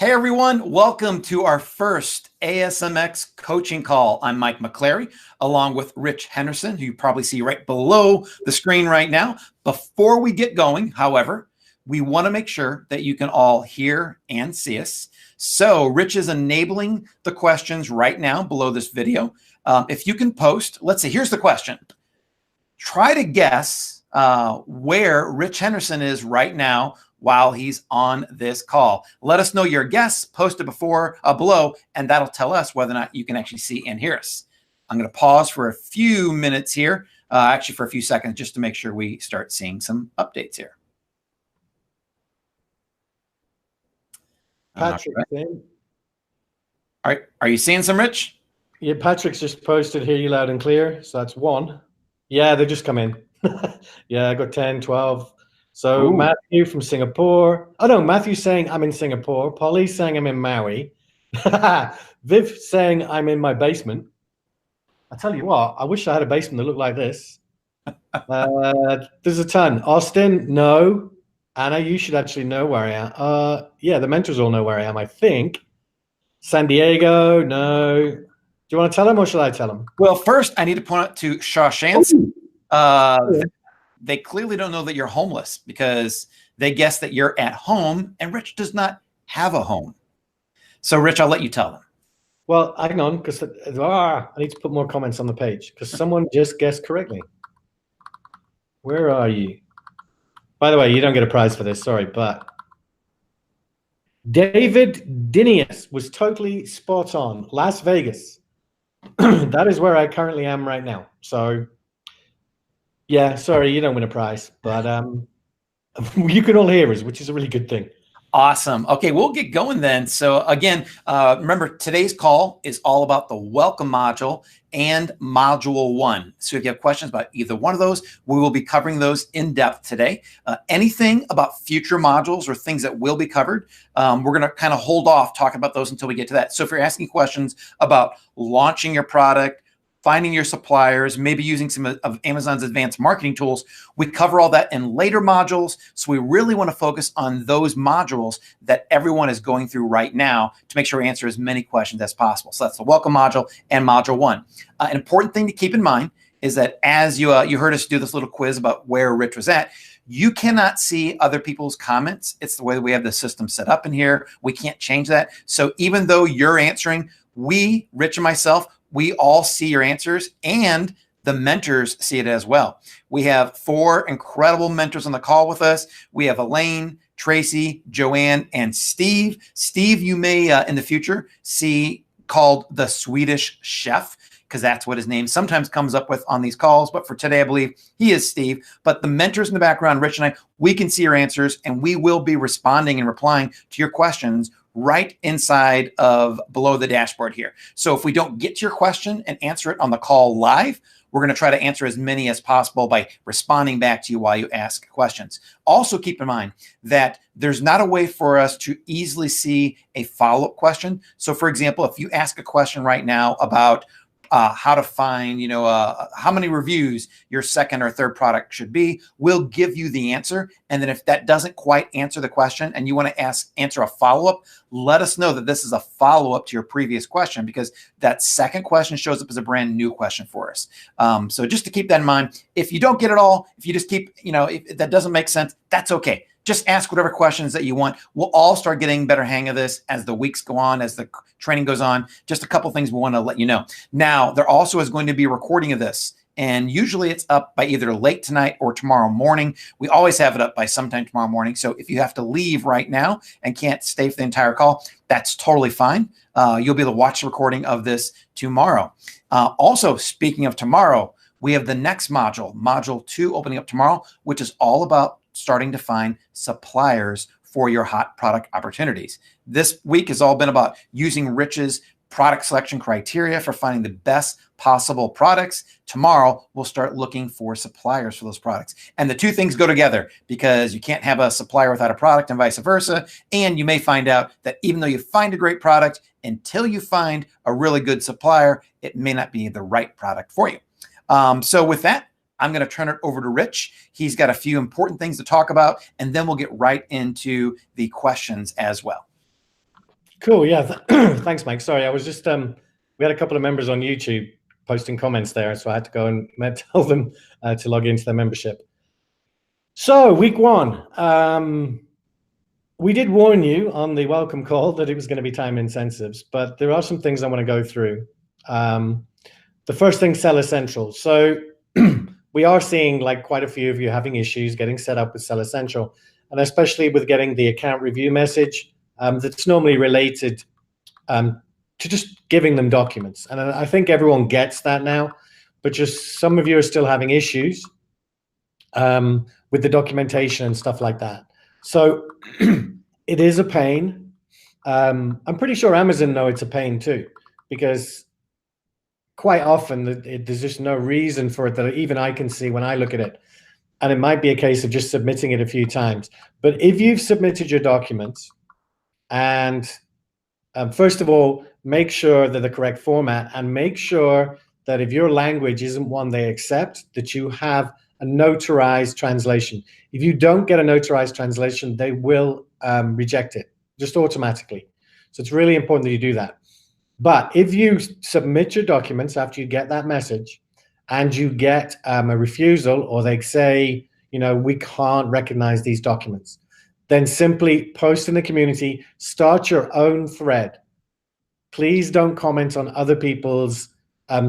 Hey everyone, welcome to our first ASMX coaching call. I'm Mike McClary, along with Rich Henderson, who you probably see right below the screen right now. Before we get going, however, we want to make sure that you can all hear and see us. So Rich is enabling the questions right now below this video. If you can post, let's see, here's the question. Try to guess where Rich Henderson is right now while he's on this call. Let us know your guess, post it below, and that'll tell us whether or not you can actually see and hear us. I'm going to pause for a few minutes here, actually for a few seconds, just to make sure we start seeing some updates here. Patrick, all right. Are you seeing some, Rich? Yeah, Patrick's just posted, hear you loud and clear. So that's one. Yeah, they just come in. Yeah, I got 10, 12. So ooh. Matthew from Singapore. Oh no, Matthew's saying I'm in Singapore. Polly's saying I'm in Maui. Viv saying I'm in my basement. I tell you what, I wish I had a basement that looked like this. There's a ton. Austin, no. Anna, you should actually know where I am. Yeah, the mentors all know where I am, I think. San Diego, no. Do you want to tell them or should I tell them? Well, first I need to point out to Shawshanks. They clearly don't know that you're homeless because they guess that you're at home, and Rich does not have a home. So, Rich, I'll let you tell them. Well, hang on, because I need to put more comments on the page because someone just guessed correctly. Where are you? By the way, you don't get a prize for this, sorry, but David Dinius was totally spot on. Las Vegas. That is where I currently am right now. So, yeah, sorry, you don't win a prize, but you can all hear us, which is a really good thing. Awesome. Okay, we'll get going then. So again, remember today's call is all about the welcome module and module 1. So if you have questions about either one of those, we will be covering those in depth today. Anything about future modules or things that will be covered, we're going to kind of hold off talking about those until we get to that. So if you're asking questions about launching your product, finding your suppliers, maybe using some of Amazon's advanced marketing tools, we cover all that in later modules. So we really want to focus on those modules that everyone is going through right now to make sure we answer as many questions as possible. So that's the welcome module and module 1. An important thing to keep in mind is that as you heard us do this little quiz about where Rich was at, you cannot see other people's comments. It's the way that we have the system set up in here. We can't change that. So even though you're answering, we, Rich and myself, we all see your answers and the mentors see it as well. We have 4 incredible mentors on the call with us. We have Elaine, Tracy, Joanne, and Steve. Steve, you may in the future see called the Swedish Chef because that's what his name sometimes comes up with on these calls. But for today, I believe he is Steve. But the mentors in the background, Rich and I, we can see your answers and we will be responding and replying to your questions right inside of below the dashboard here. So if we don't get to your question and answer it on the call live, we're going to try to answer as many as possible by responding back to you while you ask questions. Also keep in mind that there's not a way for us to easily see a follow-up question. So for example, if you ask a question right now about how to find, how many reviews your second or third product should be, we'll give you the answer. And then if that doesn't quite answer the question and you want to answer a follow-up, let us know that this is a follow-up to your previous question because that second question shows up as a brand new question for us. So just to keep that in mind, if you don't get it all, if you just keep, if that doesn't make sense, that's okay. Just ask whatever questions that you want. We'll all start getting better hang of this as the weeks go on, as the training goes on. Just a couple things we want to let you know. Now, there also is going to be a recording of this. And usually it's up by either late tonight or tomorrow morning. We always have it up by sometime tomorrow morning. So if you have to leave right now and can't stay for the entire call, that's totally fine. You'll be able to watch the recording of this tomorrow. Also, speaking of tomorrow, we have the next module, module 2, opening up tomorrow, which is all about starting to find suppliers for your hot product opportunities. This week has all been about using Rich's product selection criteria for finding the best possible products. Tomorrow, we'll start looking for suppliers for those products. And the two things go together because you can't have a supplier without a product and vice versa. And you may find out that even though you find a great product, until you find a really good supplier, it may not be the right product for you. So with that, I'm going to turn it over to Rich. He's got a few important things to talk about, and then we'll get right into the questions as well. Cool. Yeah. Thanks, Mike. Sorry, I was just we had a couple of members on YouTube posting comments there, so I had to go and tell them to log into their membership. So week one, we did warn you on the welcome call that it was going to be time incentives, but there are some things I want to go through. The first thing, Seller Central. So we are seeing like quite a few of you having issues getting set up with Seller Central, and especially with getting the account review message that's normally related to just giving them documents. And I think everyone gets that now, but just some of you are still having issues with the documentation and stuff like that. So it is a pain. I'm pretty sure Amazon know it's a pain too, because quite often there's just no reason for it that even I can see when I look at it. And it might be a case of just submitting it a few times. But if you've submitted your documents, and first of all, make sure they're the correct format, and make sure that if your language isn't one they accept, that you have a notarized translation. If you don't get a notarized translation, they will reject it just automatically. So it's really important that you do that. But if you submit your documents after you get that message and you get a refusal, or they say, you know, we can't recognize these documents, then simply post in the community, start your own thread. Please don't comment on other people's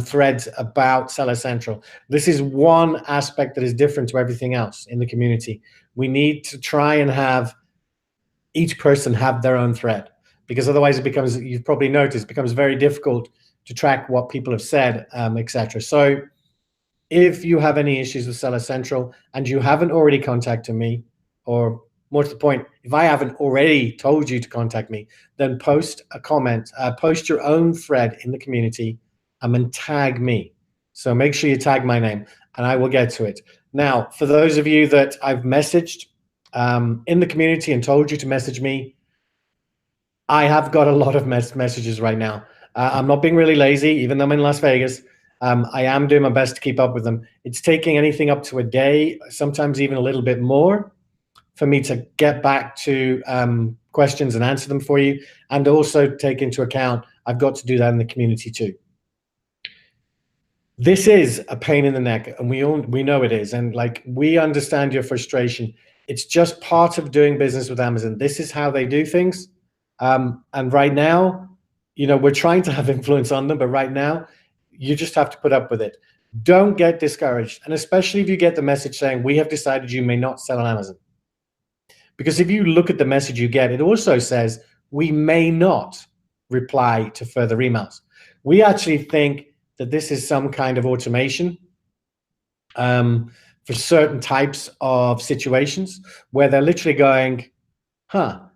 threads about Seller Central. This is one aspect that is different to everything else in the community. We need to try and have each person have their own thread, because otherwise it becomes, you've probably noticed, it becomes very difficult to track what people have said, etc. So if you have any issues with Seller Central and you haven't already contacted me, or more to the point, if I haven't already told you to contact me, then post a comment, post your own thread in the community, and tag me. So make sure you tag my name and I will get to it. Now, for those of you that I've messaged in the community and told you to message me, I have got a lot of messages right now. I'm not being really lazy, even though I'm in Las Vegas. I am doing my best to keep up with them. It's taking anything up to a day, sometimes even a little bit more, for me to get back to questions and answer them for you, and also take into account I've got to do that in the community too. This is a pain in the neck, and we know it is, and like, we understand your frustration. It's just part of doing business with Amazon. This is how they do things, and right now, you know, we're trying to have influence on them, but right now, you just have to put up with it. Don't get discouraged, and especially if you get the message saying, we have decided you may not sell on Amazon. Because if you look at the message you get, it also says, we may not reply to further emails. We actually think that this is some kind of automation for certain types of situations where they're literally going,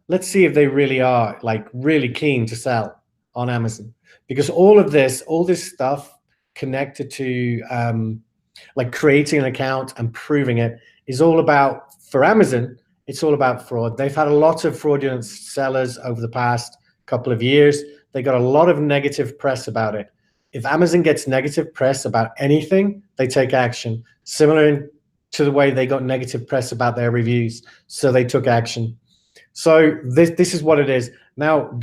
let's see if they really are like really keen to sell on Amazon. Because all this stuff connected to like creating an account and proving it is all about, for Amazon, it's all about fraud. They've had a lot of fraudulent sellers over the past couple of years. They got a lot of negative press about it. If Amazon gets negative press about anything, they take action, similar to the way they got negative press about their reviews. So they took action. So this is what it is. Now,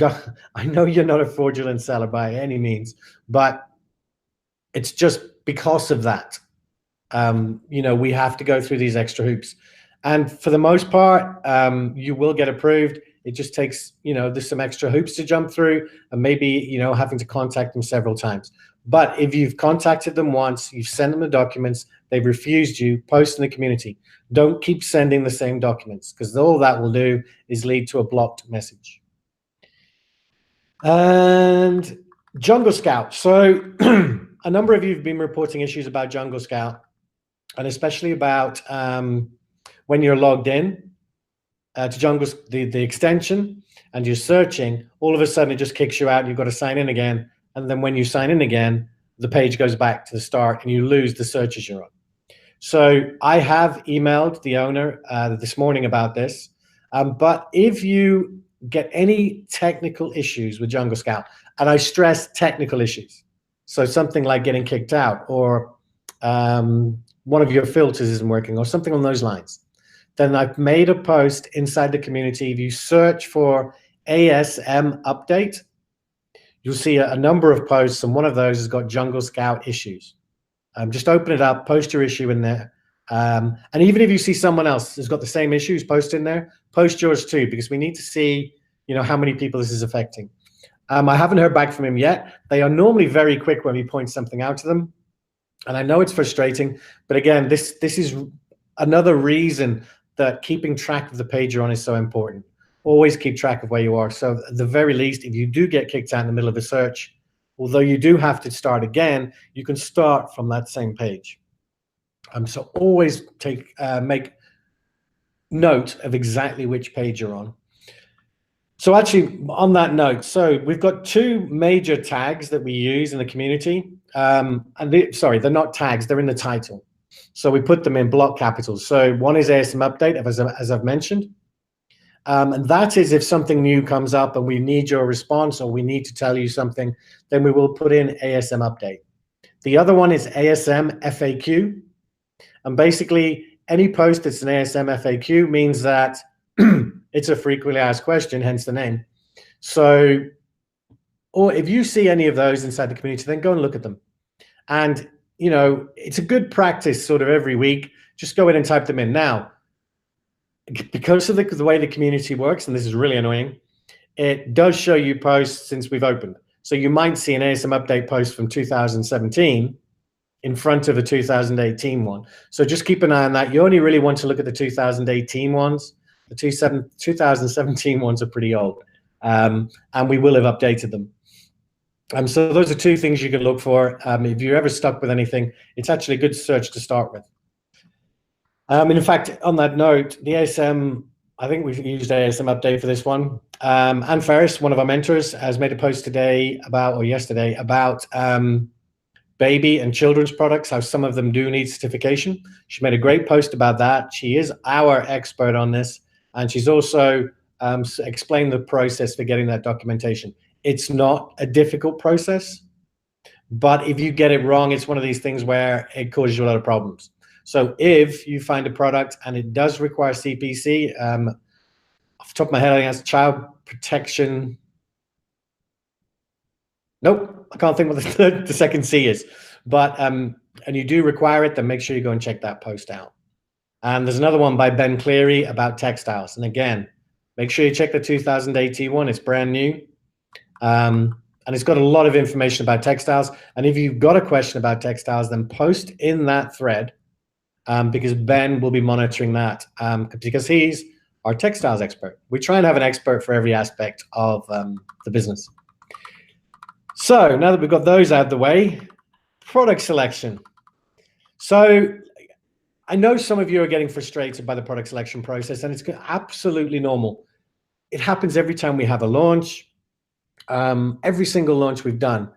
I know you're not a fraudulent seller by any means, but it's just because of that. You know, we have to go through these extra hoops. And for the most part, you will get approved. It just takes, you know, there's some extra hoops to jump through, and maybe, you know, having to contact them several times. But if you've contacted them once, you've sent them the documents, they've refused you, post in the community. Don't keep sending the same documents, because all that will do is lead to a blocked message. And Jungle Scout. So a number of you have been reporting issues about Jungle Scout, and especially about when you're logged in to Jungle, the extension, and you're searching, all of a sudden it just kicks you out and you've got to sign in again. And then when you sign in again, the page goes back to the start and you lose the searches you're on. So I have emailed the owner this morning about this. But if you get any technical issues with Jungle Scout, and I stress technical issues, so something like getting kicked out, or one of your filters isn't working, or something on those lines, then I've made a post inside the community. If you search for ASM update, you'll see a number of posts, and one of those has got Jungle Scout issues. Just open it up, post your issue in there. And even if you see someone else has got the same issues, post in there, post yours too, because we need to see, how many people this is affecting. I haven't heard back from him yet. They are normally very quick when we point something out to them. And I know it's frustrating, but again, this is another reason that keeping track of the page you're on is so important. Always keep track of where you are. So at the very least, if you do get kicked out in the middle of a search, although you do have to start again, you can start from that same page. So always make note of exactly which page you're on. So actually, on that note, so we've got two major tags that we use in the community. Sorry, they're not tags, they're in the title. So we put them in block capitals. So one is ASM update, as I've mentioned. And that is if something new comes up and we need your response or we need to tell you something, then we will put in ASM update. The other one is ASM FAQ. And basically, any post that's an ASM FAQ means that it's a frequently asked question, hence the name. So, or if you see any of those inside the community, then go and look at them. And, it's a good practice sort of every week. Just go in and type them in. Now, because of the way the community works, and this is really annoying, it does show you posts since we've opened. So you might see an ASM update post from 2017 in front of a 2018 one. So just keep an eye on that. You only really want to look at the 2018 ones. The 2017 ones are pretty old, and we will have updated them. So those are two things you can look for. If you're ever stuck with anything, it's actually a good search to start with. In fact, on that note, the ASM, I think we've used ASM update for this one. Anne Ferris, one of our mentors, has made a post yesterday about baby and children's products, how some of them do need certification. She made a great post about that. She is our expert on this, and she's also explained the process for getting that documentation. It's not a difficult process, but if you get it wrong, it's one of these things where it causes you a lot of problems. So if you find a product and it does require CPC, off the top of my head, I think that's child protection. Nope, I can't think what the second C is. But and you do require it, then make sure you go and check that post out. And there's another one by Ben Cleary about textiles. And again, make sure you check the 2018 one. It's brand new. And it's got a lot of information about textiles. And if you've got a question about textiles, then post in that thread, because Ben will be monitoring that, because he's our textiles expert. We try and have an expert for every aspect of the business. So now that we've got those out of the way, product selection. So I know some of you are getting frustrated by the product selection process, and it's absolutely normal. It happens every time we have a launch. Every single launch we've done,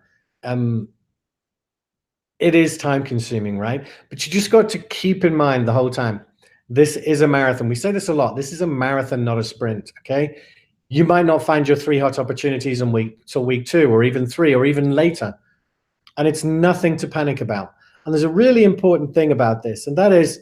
it is time consuming, right? But you just got to keep in mind the whole time, this is a marathon. We say this a lot. This is a marathon, not a sprint, okay? You might not find your 3 hot opportunities till week 2 or even 3 or even later. And it's nothing to panic about. And there's a really important thing about this, and that is,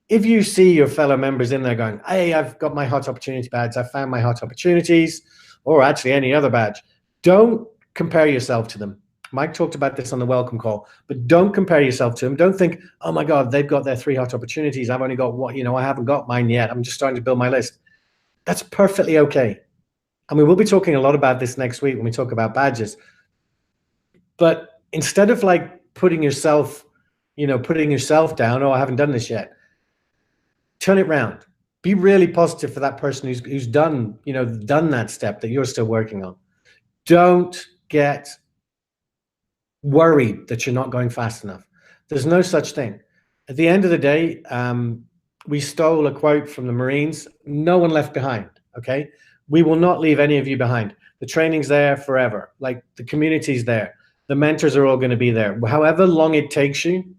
if you see your fellow members in there going, hey, I've got my hot opportunity badge, I found my hot opportunities, or actually any other badge, don't compare yourself to them. Mike talked about this on the welcome call, but don't compare yourself to them. Don't think, oh my God, they've got their 3 hot opportunities. I've only got I haven't got mine yet. I'm just starting to build my list. That's perfectly okay. And we will be talking a lot about this next week when we talk about badges. But instead of putting yourself down, oh, I haven't done this yet, turn it around. Be really positive for that person who's done that step that you're still working on. Don't get worried that you're not going fast enough. There's no such thing. At the end of the day, we stole a quote from the Marines: no one left behind, okay? We will not leave any of you behind. The training's there forever. The community's there. The mentors are all going to be there. However long it takes you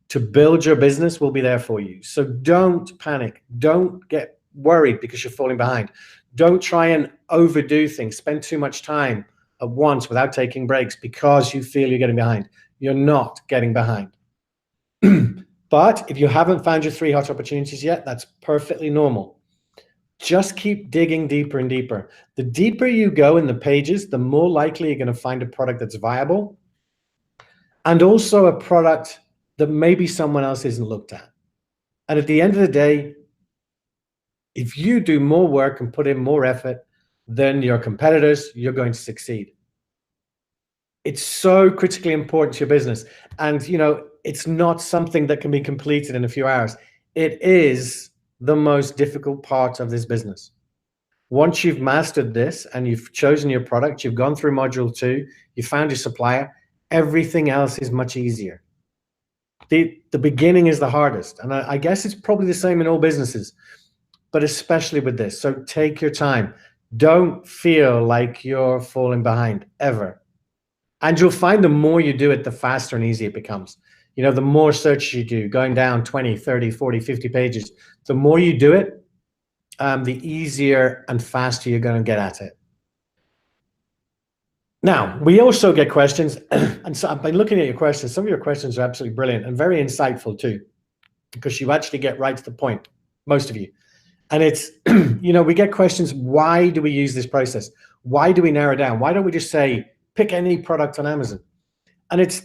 to build your business, will be there for you. So don't panic. Don't get worried because you're falling behind. Don't try and overdo things. Spend too much time at once without taking breaks because you feel you're getting behind. You're not getting behind. But if you haven't found your 3 hot opportunities yet, that's perfectly normal. just keep digging deeper and deeper. The deeper you go in the pages, the more likely you're going to find a product that's viable, and also a product that maybe someone else isn't looked at. And at the end of the day, if you do more work and put in more effort than your competitors, you're going to succeed. It's so critically important to your business. And, you know, it's not something that can be completed in a few hours. It is the most difficult part of this business. Once you've mastered this and you've chosen your product, you've gone through module 2, you found your supplier, everything else is much easier. The beginning is the hardest. And I guess it's probably the same in all businesses, but especially with this. So take your time. Don't feel like you're falling behind ever. And you'll find the more you do it, the faster and easier it becomes. You know, the more searches you do, going down 20, 30, 40, 50 pages, the more you do it, the easier and faster you're going to get at it. Now, we also get questions, and so I've been looking at your questions. Some of your questions are absolutely brilliant and very insightful too, because you actually get right to the point, most of you. And it's, you know, we get questions, why do we use this process? Why do we narrow down? Why don't we just say, pick any product on Amazon? And it's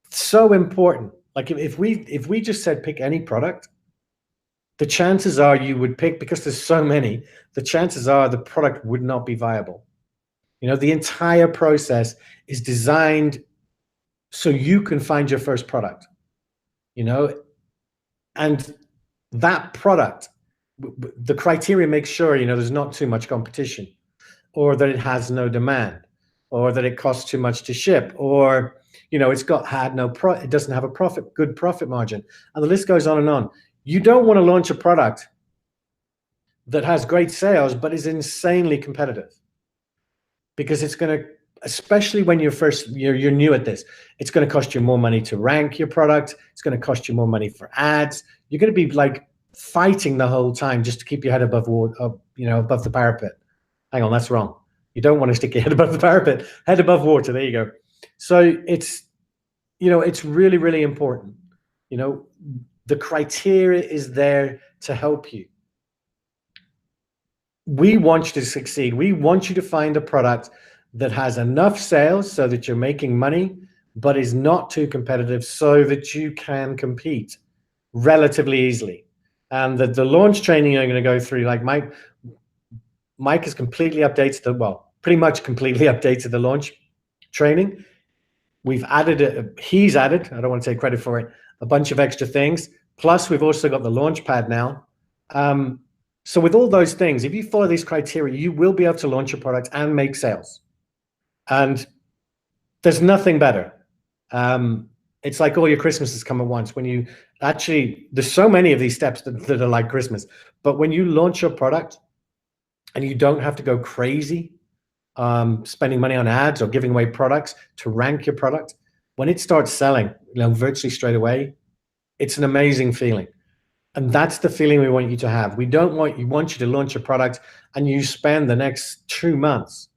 so important. Like if we just said pick any product, the chances are you would pick, because there's so many, the chances are the product would not be viable. You know, the entire process is designed so you can find your first product, you know, and that product, the criteria makes sure, you know, there's not too much competition, or that it has no demand, or that it costs too much to ship, or, you know, it doesn't have a good profit margin, and the list goes on and on. You don't want to launch a product that has great sales but is insanely competitive, because it's going to, especially when you're new at this, it's going to cost you more money to rank your product. It's going to cost you more money for ads. You're going to be like fighting the whole time just to keep your head above water, you know, above the parapet. Hang on, that's wrong. You don't want to stick your head above the parapet, head above water. There you go. So it's, you know, it's really, really important. You know, the criteria is there to help you. We want you to succeed. We want you to find a product that has enough sales so that you're making money, but is not too competitive so that you can compete relatively easily. And the launch training you're going to go through, like Mike has completely updated pretty much completely updated the launch training. We've added, he's added, I don't want to take credit for it, a bunch of extra things. Plus we've also got the launch pad now. So with all those things, if you follow these criteria, you will be able to launch your product and make sales. And there's nothing better. It's like all your Christmases come at once. When you actually, there's so many of these steps that are like Christmas. But when you launch your product and you don't have to go crazy spending money on ads or giving away products to rank your product, when it starts selling, you know, virtually straight away, it's an amazing feeling. And that's the feeling we want you to have. We want you to launch a product and you spend the next 2 months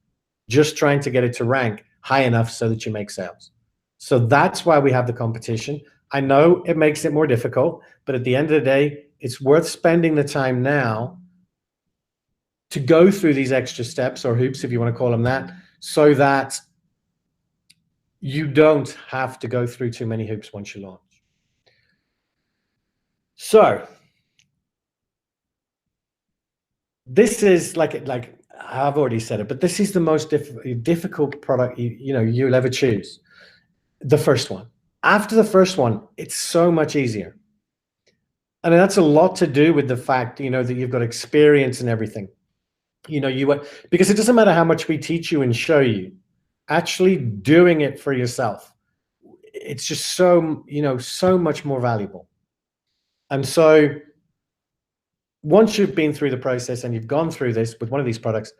just trying to get it to rank high enough so that you make sales. So that's why we have the competition. I know it makes it more difficult, but at the end of the day, it's worth spending the time now to go through these extra steps, or hoops, if you want to call them that, so that you don't have to go through too many hoops once you launch. So this is like I've already said it, but this is the most difficult product you'll ever choose. The first one. After the first one, it's so much easier. And that's a lot to do with the fact, you know, that you've got experience and everything. You know, because it doesn't matter how much we teach you and show you, actually doing it for yourself, it's just so, you know, so much more valuable. And so once you've been through the process and you've gone through this with one of these products,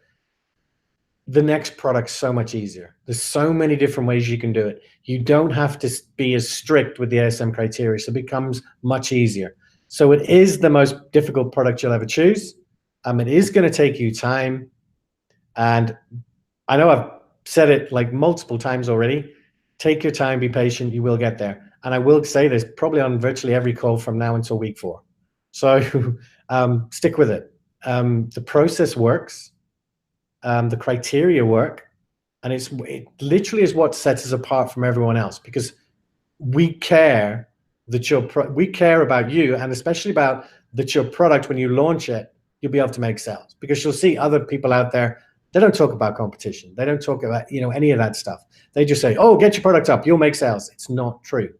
the next product's so much easier. There's so many different ways you can do it. You don't have to be as strict with the ASM criteria, so it becomes much easier. So it is the most difficult product you'll ever choose. It is going to take you time. And I know I've said it like multiple times already. Take your time, be patient, you will get there. And I will say this probably on virtually every call from now until week 4. So stick with it. The process works, the criteria work, and it literally is what sets us apart from everyone else, because we care that we care about you, and especially about that your product, when you launch it, you'll be able to make sales, because you'll see other people out there. They don't talk about competition. They don't talk about, any of that stuff. They just say, oh, get your product up, you'll make sales. It's not true.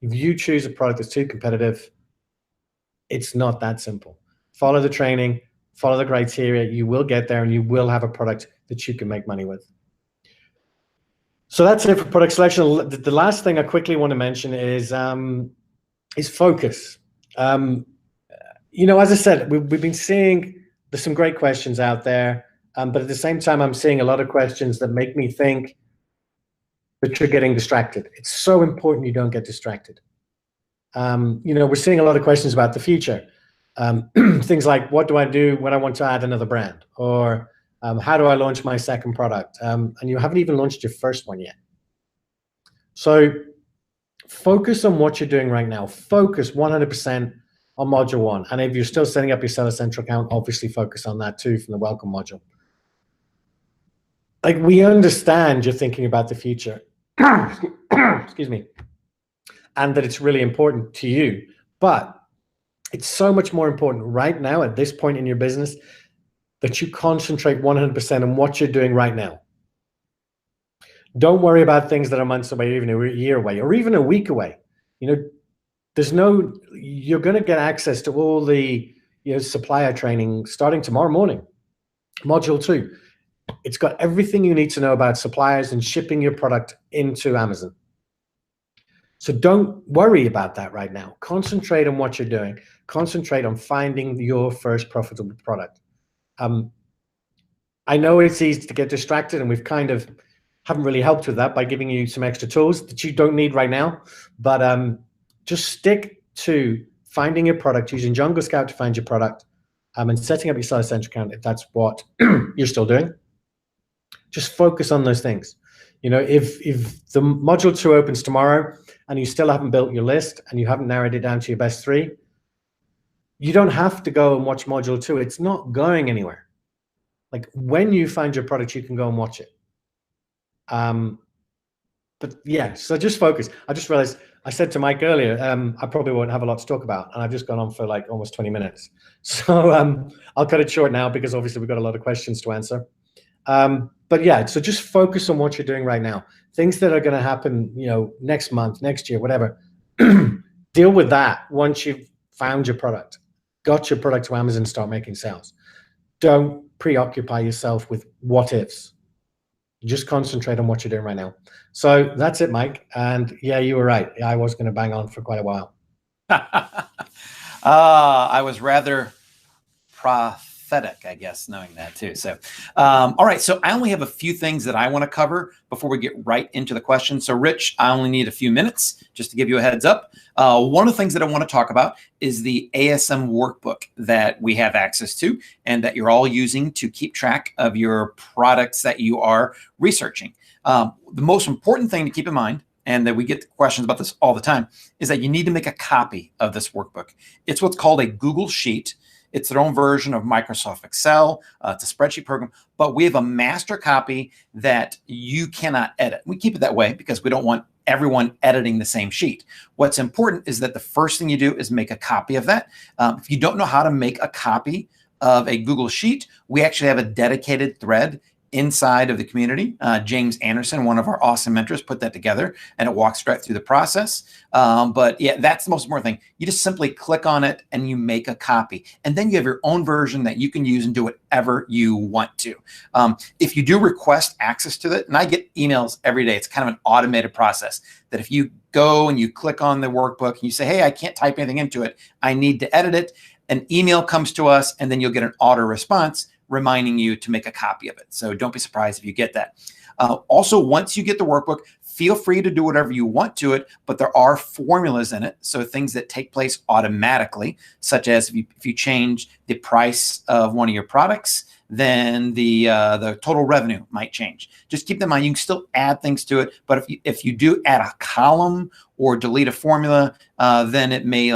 If you choose a product that's too competitive, it's not that simple. Follow the training, follow the criteria, you will get there, and you will have a product that you can make money with. So that's it for product selection. The last thing I quickly want to mention is focus. As I said, we've been seeing there's some great questions out there, but at the same time, I'm seeing a lot of questions that make me think that you're getting distracted. It's so important you don't get distracted. We're seeing a lot of questions about the future. Things like, what do I do when I want to add another brand? Or how do I launch my second product? And you haven't even launched your first one yet. So focus on what you're doing right now. Focus 100% on module 1. And if you're still setting up your Seller Central account, obviously focus on that too from the welcome module. Like, we understand you're thinking about the future. Excuse me. And that it's really important to you. But it's so much more important right now at this point in your business that you concentrate 100% on what you're doing right now. Don't worry about things that are months away, or even a year away, or even a week away. You're going to get access to all the supplier training starting tomorrow morning. Module 2. It's got everything you need to know about suppliers and shipping your product into Amazon. So don't worry about that right now. Concentrate on what you're doing. Concentrate on finding your first profitable product. I know it's easy to get distracted, and we've kind of haven't really helped with that by giving you some extra tools that you don't need right now. But just stick to finding your product, using Jungle Scout to find your product, and setting up your Seller Central account if that's what you're still doing. Just focus on those things. If the module 2 opens tomorrow and you still haven't built your list and you haven't narrowed it down to your best 3, you don't have to go and watch module 2. It's not going anywhere. Like, when you find your product, you can go and watch it. But yeah, so just focus. I just realized I said to Mike earlier, I probably won't have a lot to talk about, and I've just gone on for like almost 20 minutes. So I'll cut it short now, because obviously we've got a lot of questions to answer. But yeah, so just focus on what you're doing right now. Things that are going to happen, next month, next year, whatever. Deal with that once you've found your product, got your product to Amazon, start making sales. Don't preoccupy yourself with what ifs. Just concentrate on what you're doing right now. So that's it, Mike. And yeah, you were right. I was going to bang on for quite a while. I was rather prophetic, I guess, knowing that too. So, all right. So I only have a few things that I want to cover before we get right into the questions. So Rich, I only need a few minutes just to give you a heads up. One of the things that I want to talk about is the ASM workbook that we have access to and that you're all using to keep track of your products that you are researching. The most important thing to keep in mind, and that we get questions about this all the time, is that you need to make a copy of this workbook. It's what's called a Google Sheet. It's their own version of Microsoft Excel. It's a spreadsheet program, but we have a master copy that you cannot edit. We keep it that way because we don't want everyone editing the same sheet. What's important is that the first thing you do is make a copy of that. If you don't know how to make a copy of a Google Sheet, we actually have a dedicated thread inside of the community. James Anderson, one of our awesome mentors, put that together, and it walks right through the process. But yeah, that's the most important thing. You just simply click on it and you make a copy. And then you have your own version that you can use and do whatever you want to. If you do request access to it, and I get emails every day, it's kind of an automated process that if you go and you click on the workbook and you say, hey, I can't type anything into it, I need to edit it, an email comes to us, and then you'll get an auto response reminding you to make a copy of it. So don't be surprised if you get that. Also, once you get the workbook, Feel free to do whatever you want to it, but there are formulas in it. So things that take place automatically, such as if you change the price of one of your products, then the total revenue might change. Just keep in mind, you can still add things to it, but if you do add a column or delete a formula, then it may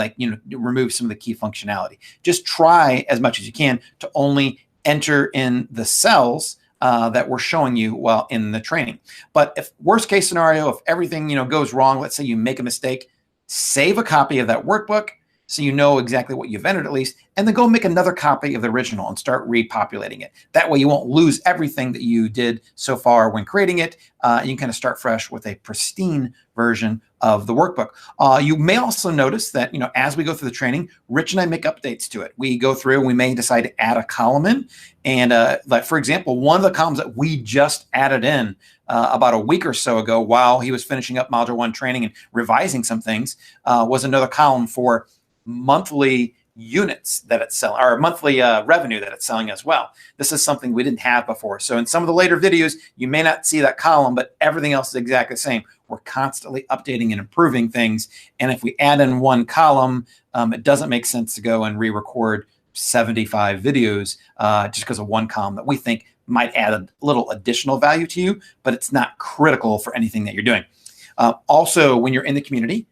remove some of the key functionality. Just try as much as you can to only enter in the cells that we're showing you while in the training. But if worst case scenario, if everything goes wrong, let's say you make a mistake, save a copy of that workbook so you know exactly what you've entered at least, and then go make another copy of the original and start repopulating it. That way you won't lose everything that you did so far when creating it. You can kind of start fresh with a pristine version of the workbook. You may also notice that, as we go through the training, Rich and I make updates to it. We go through and we may decide to add a column in. And like, for example, one of the columns that we just added in about a week or so ago while he was finishing up Module 1 training and revising some things was another column for monthly units that it's selling, or monthly revenue that it's selling as well. This is something we didn't have before. So in some of the later videos, you may not see that column, but everything else is exactly the same. We're constantly updating and improving things. And if we add in one column, it doesn't make sense to go and re-record 75 videos just because of one column that we think might add a little additional value to you, but it's not critical for anything that you're doing. Also, when you're in the community,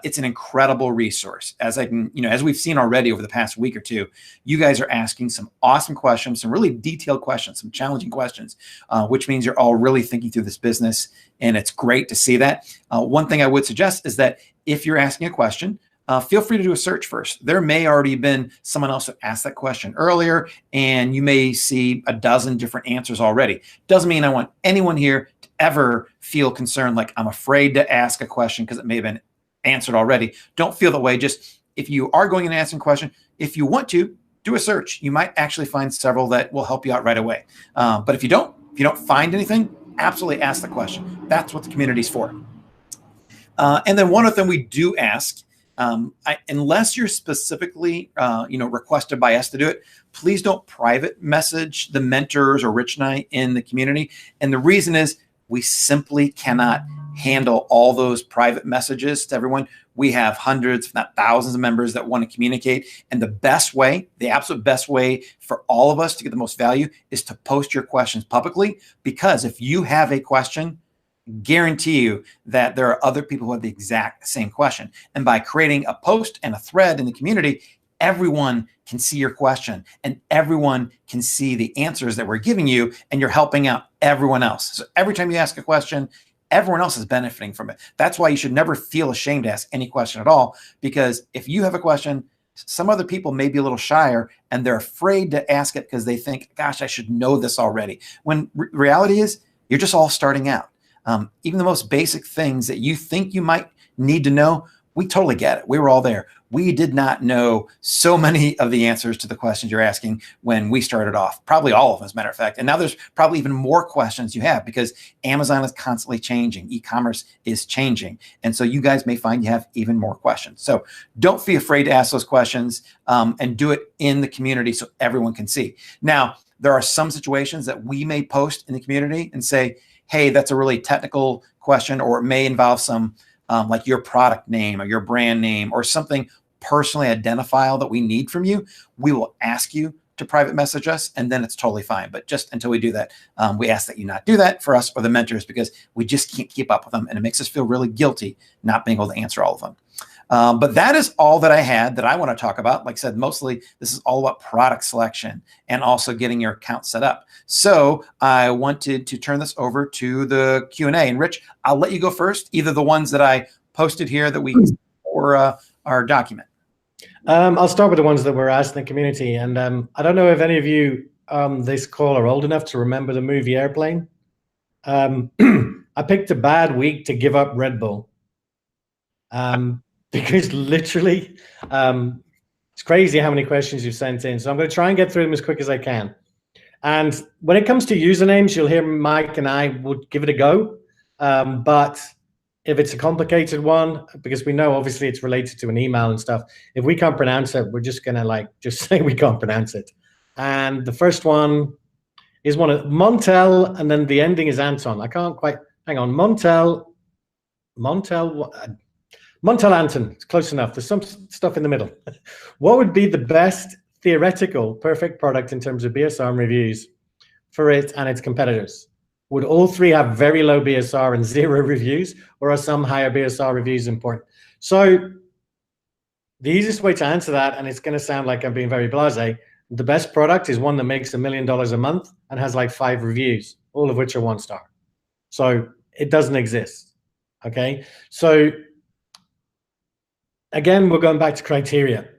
it's an incredible resource. As we've seen already over the past week or two, you guys are asking some awesome questions, some really detailed questions, some challenging questions, which means you're all really thinking through this business, and it's great to see that. One thing I would suggest is that if you're asking a question, feel free to do a search first. There may already been someone else who asked that question earlier, and you may see a dozen different answers already. Doesn't mean I want anyone here to ever feel concerned like I'm afraid to ask a question because it may have been answered already. Don't feel that way. Just if you are going and asking a question, if you want to, do a search. You might actually find several that will help you out right away. But if you don't find anything, absolutely ask the question. That's what the community is for. And then one other thing we do ask, unless you're specifically requested by us to do it, please don't private message the mentors or Rich and I in the community. And the reason is we simply cannot handle all those private messages to everyone. We have hundreds, if not thousands of members that want to communicate. And the best way, the absolute best way for all of us to get the most value is to post your questions publicly. Because if you have a question, guarantee you that there are other people who have the exact same question. And by creating a post and a thread in the community, everyone can see your question and everyone can see the answers that we're giving you, and you're helping out everyone else. So every time you ask a question, everyone else is benefiting from it. That's why you should never feel ashamed to ask any question at all, because if you have a question, some other people may be a little shyer and they're afraid to ask it because they think, gosh, I should know this already. When reality is you're just all starting out. Even the most basic things that you think you might need to know, we totally get it. We were all there. We did not know so many of the answers to the questions you're asking when we started off, probably all of them, as a matter of fact. And now there's probably even more questions you have because Amazon is constantly changing. E-commerce is changing. And so you guys may find you have even more questions. So don't be afraid to ask those questions and do it in the community so everyone can see. Now, there are some situations that we may post in the community and say, hey, that's a really technical question, or it may involve some like your product name or your brand name or something personally identifiable that we need from you. We will ask you to private message us, and then it's totally fine. But just until we do that, we ask that you not do that for us or the mentors, because we just can't keep up with them, and it makes us feel really guilty not being able to answer all of them. But that is all that I had that I want to talk about. Like I said, mostly this is all about product selection and also getting your account set up. So I wanted to turn this over to the Q&A. And Rich, I'll let you go first, either the ones that I posted here that we or our document. I'll start with the ones that were asked in the community. And I don't know if any of you this call are old enough to remember the movie Airplane. I picked a bad week to give up Red Bull. Because literally, it's crazy how many questions you've sent in. So I'm going to try and get through them as quick as I can. And when it comes to usernames, you'll hear Mike and I would give it a go. But if it's a complicated one, because we know obviously it's related to an email and stuff, if we can't pronounce it, we're just going to just say we can't pronounce it. And the first one is one of Montel, and then the ending is Anton. I can't quite, hang on, Montel Montel-Anton. It's close enough. There's some stuff in the middle. What would be the best theoretical perfect product in terms of BSR and reviews for it and its competitors? Would all three have very low BSR and zero reviews, or are some higher BSR reviews important? So the easiest way to answer that, and it's going to sound like I'm being very blasé, the best product is one that makes $1 million a month and has like 5 reviews, all of which are 1 star. So it doesn't exist. Okay. So again, we're going back to criteria.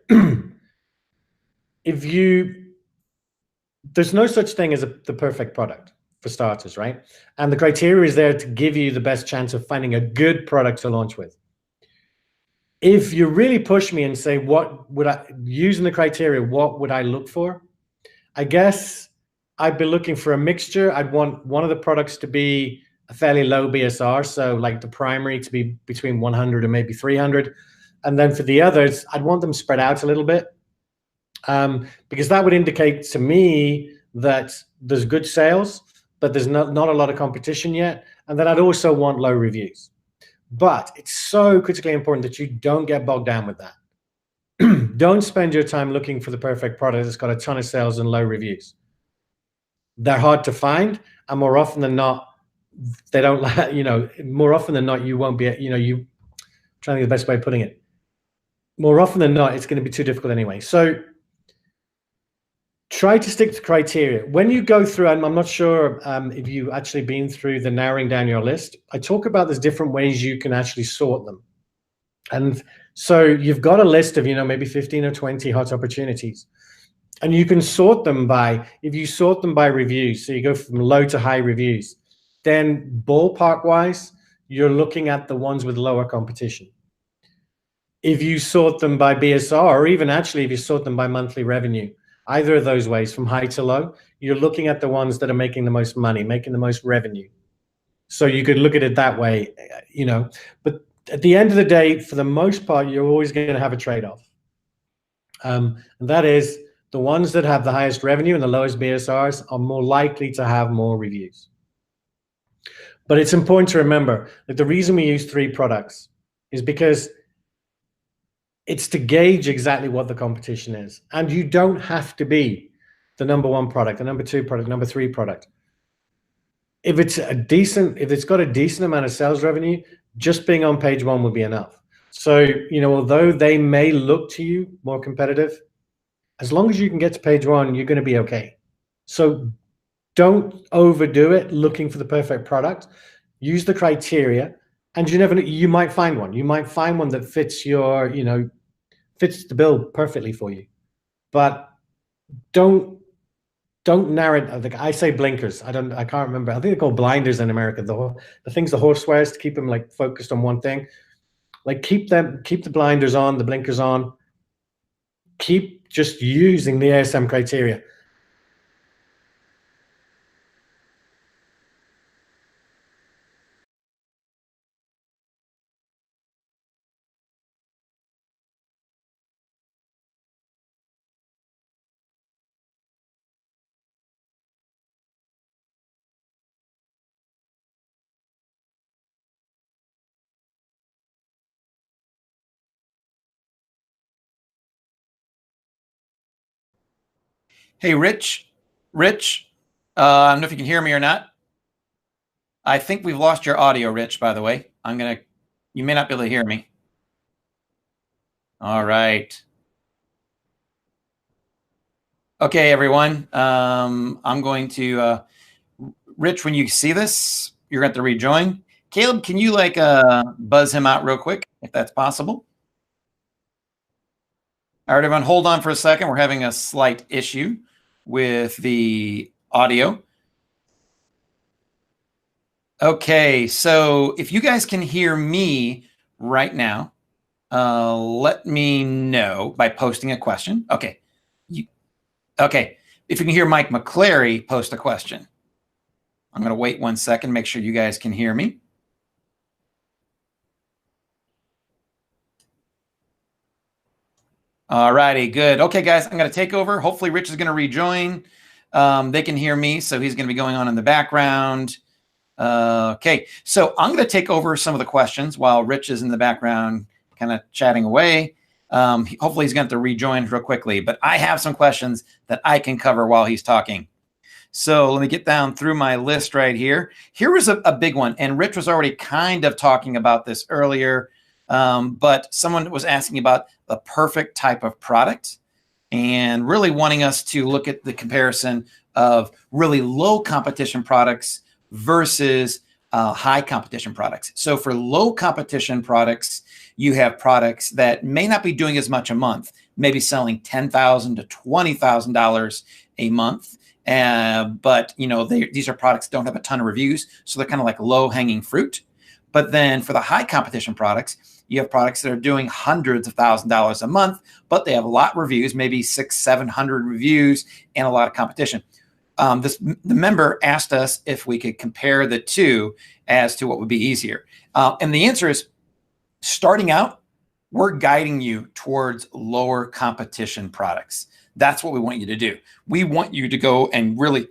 There's no such thing as the perfect product for starters, right? And the criteria is there to give you the best chance of finding a good product to launch with. If you really push me and say, what would I, using the criteria, what would I look for? I guess I'd be looking for a mixture. I'd want one of the products to be a fairly low BSR. So like the primary to be between 100 and maybe 300. And then for the others, I'd want them spread out a little bit. Because that would indicate to me that there's good sales, but there's not a lot of competition yet. And then I'd also want low reviews. But it's so critically important that you don't get bogged down with that. Don't spend your time looking for the perfect product that's got a ton of sales and low reviews. They're hard to find, and more often than not, they don't, more often than not, you won't be, I'm trying to think of the best way of putting it. More often than not, it's going to be too difficult anyway. So try to stick to criteria. When you go through, and I'm not sure if you've actually been through the narrowing down your list, I talk about there's different ways you can actually sort them. And so you've got a list of, maybe 15 or 20 hot opportunities. And you can sort them by, if you sort them by reviews, so you go from low to high reviews, then ballpark-wise, you're looking at the ones with lower competition. If you sort them by BSR, or even actually if you sort them by monthly revenue, either of those ways, from high to low, you're looking at the ones that are making the most money, making the most revenue. So you could look at it that way, But at the end of the day, for the most part, you're always going to have a trade-off. And that is the ones that have the highest revenue and the lowest BSRs are more likely to have more reviews. But it's important to remember that the reason we use 3 products is because it's to gauge exactly what the competition is. And you don't have to be the #1 product, the #2 product, #3 product. If it's got a decent amount of sales revenue, just being on page 1 would be enough. So, although they may look to you more competitive, as long as you can get to page 1, you're going to be okay. So don't overdo it looking for the perfect product. Use the criteria, and you might find one. You might find one that fits your, fits the bill perfectly for you. But don't narrow it. I say blinkers. I can't remember. I think they're called blinders in America. The things the horse wears to keep them like focused on one thing. Like keep the blinders on, the blinkers on. Keep just using the ASM criteria. Hey, Rich, I don't know if you can hear me or not. I think we've lost your audio, Rich, by the way. You may not be able to hear me. All right. Okay, everyone. I'm going to, Rich, when you see this, you're going to have to rejoin. Caleb, can you buzz him out real quick, if that's possible? All right, everyone, hold on for a second. We're having a slight issue with the audio. Okay, so if you guys can hear me right now, let me know by posting a question. Okay. Okay. If you can hear Mike McClary post a question. I'm going to wait 1 second, make sure you guys can hear me. All righty, good. Okay, guys, I'm going to take over. Hopefully Rich is going to rejoin. They can hear me, so he's going to be going on in the background. Okay, so I'm going to take over some of the questions while Rich is in the background kind of chatting away. Hopefully he's going to have to rejoin real quickly, but I have some questions that I can cover while he's talking. So let me get down through my list right here. Here was a big one, and Rich was already kind of talking about this earlier, but someone was asking about the perfect type of product and really wanting us to look at the comparison of really low competition products versus high competition products. So for low competition products, you have products that may not be doing as much a month, maybe selling $10,000 to $20,000 a month. But these are products that don't have a ton of reviews, so they're kind of like low-hanging fruit. But then for the high competition products, you have products that are doing hundreds of $1,000s a month, but they have a lot of reviews, maybe 600-700 reviews, and a lot of competition. The member asked us if we could compare the two as to what would be easier. And the answer is, starting out, we're guiding you towards lower competition products. That's what we want you to do. We want you to go and really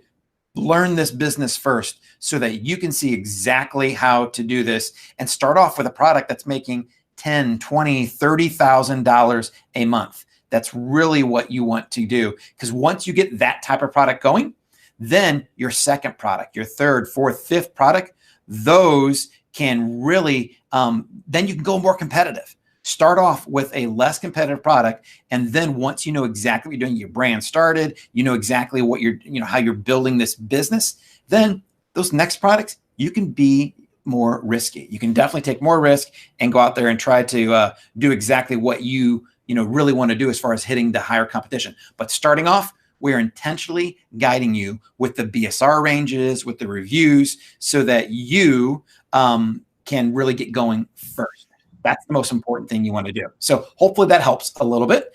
learn this business first so that you can see exactly how to do this and start off with a product that's making $10,000, $20,000, $30,000 a month. That's really what you want to do, because once you get that type of product going, then your second product, your third, fourth, fifth product, those can really, then you can go more competitive. Start off with a less competitive product, and then once you know exactly what you're doing, your brand started, you know exactly what you're, how you're building this business, then those next products, you can be more risky. You can definitely take more risk and go out there and try to do exactly what you really want to do as far as hitting the higher competition. But starting off, we're intentionally guiding you with the BSR ranges, with the reviews, so that you can really get going first. That's the most important thing you want to do. So hopefully that helps a little bit.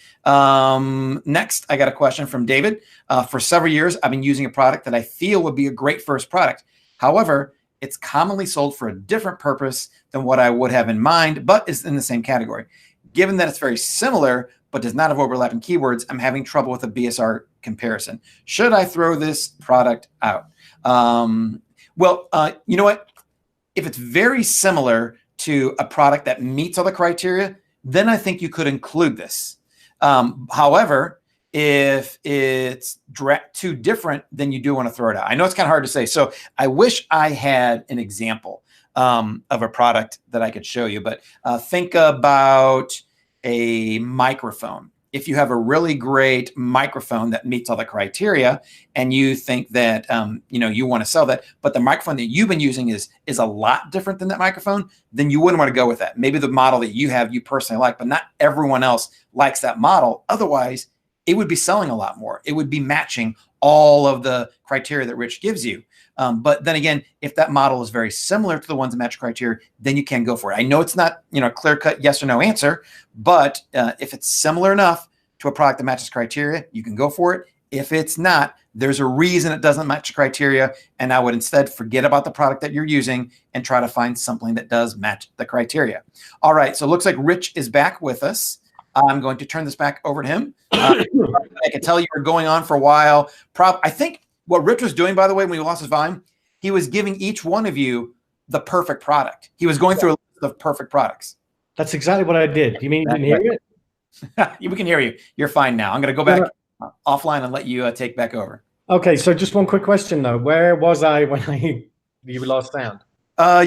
Next, I got a question from David. For several years, I've been using a product that I feel would be a great first product. However, it's commonly sold for a different purpose than what I would have in mind, but is in the same category. Given that it's very similar, but does not have overlapping keywords, I'm having trouble with a BSR comparison. Should I throw this product out? Well, you know what? If it's very similar to a product that meets all the criteria, then I think you could include this. However, if it's too different, then you do want to throw it out. I know it's kind of hard to say. So I wish I had an example of a product that I could show you, but think about a microphone. If you have a really great microphone that meets all the criteria and you think that you want to sell that, but the microphone that you've been using is a lot different than that microphone, then you wouldn't want to go with that. Maybe the model that you have, you personally like, but not everyone else likes that model. Otherwise, it would be selling a lot more. It would be matching all of the criteria that Rich gives you. But then again, if that model is very similar to the ones that match criteria, then you can go for it. I know it's not a clear-cut yes or no answer, but if it's similar enough to a product that matches criteria, you can go for it. If it's not, there's a reason it doesn't match criteria, and I would instead forget about the product that you're using and try to find something that does match the criteria. All right, so it looks like Rich is back with us. I'm going to turn this back over to him. I can tell you were going on for a while. I think what Rich was doing, by the way, when he lost his volume, he was giving each one of you the perfect product. He was going through a list of perfect products. That's exactly what I did. You mean you didn't hear it? We can hear you. You're fine now. I'm going to go back offline and let you take back over. Okay, so just one quick question, though. Where was I when you lost sound?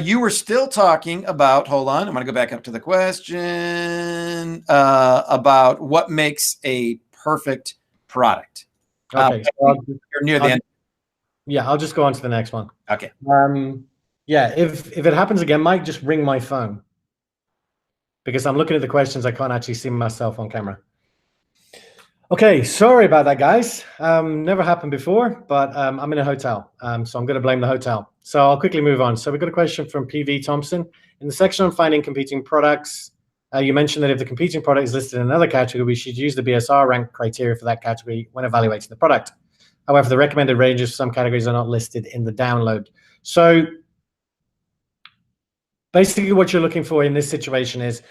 You were still talking about, hold on, I'm going to go back up to the question, about what makes a perfect product. Okay. You're near the end. Yeah, I'll just go on to the next one. Okay. Yeah, if it happens again, Mike, just ring my phone. Because I'm looking at the questions, I can't actually see myself on camera. Okay, sorry about that, guys. Never happened before, but I'm in a hotel, so I'm going to blame the hotel. So I'll quickly move on. So we've got a question from PV Thompson. In the section on finding competing products, you mentioned that if the competing product is listed in another category, we should use the BSR rank criteria for that category when evaluating the product. However, the recommended ranges for some categories are not listed in the download. So basically what you're looking for in this situation is,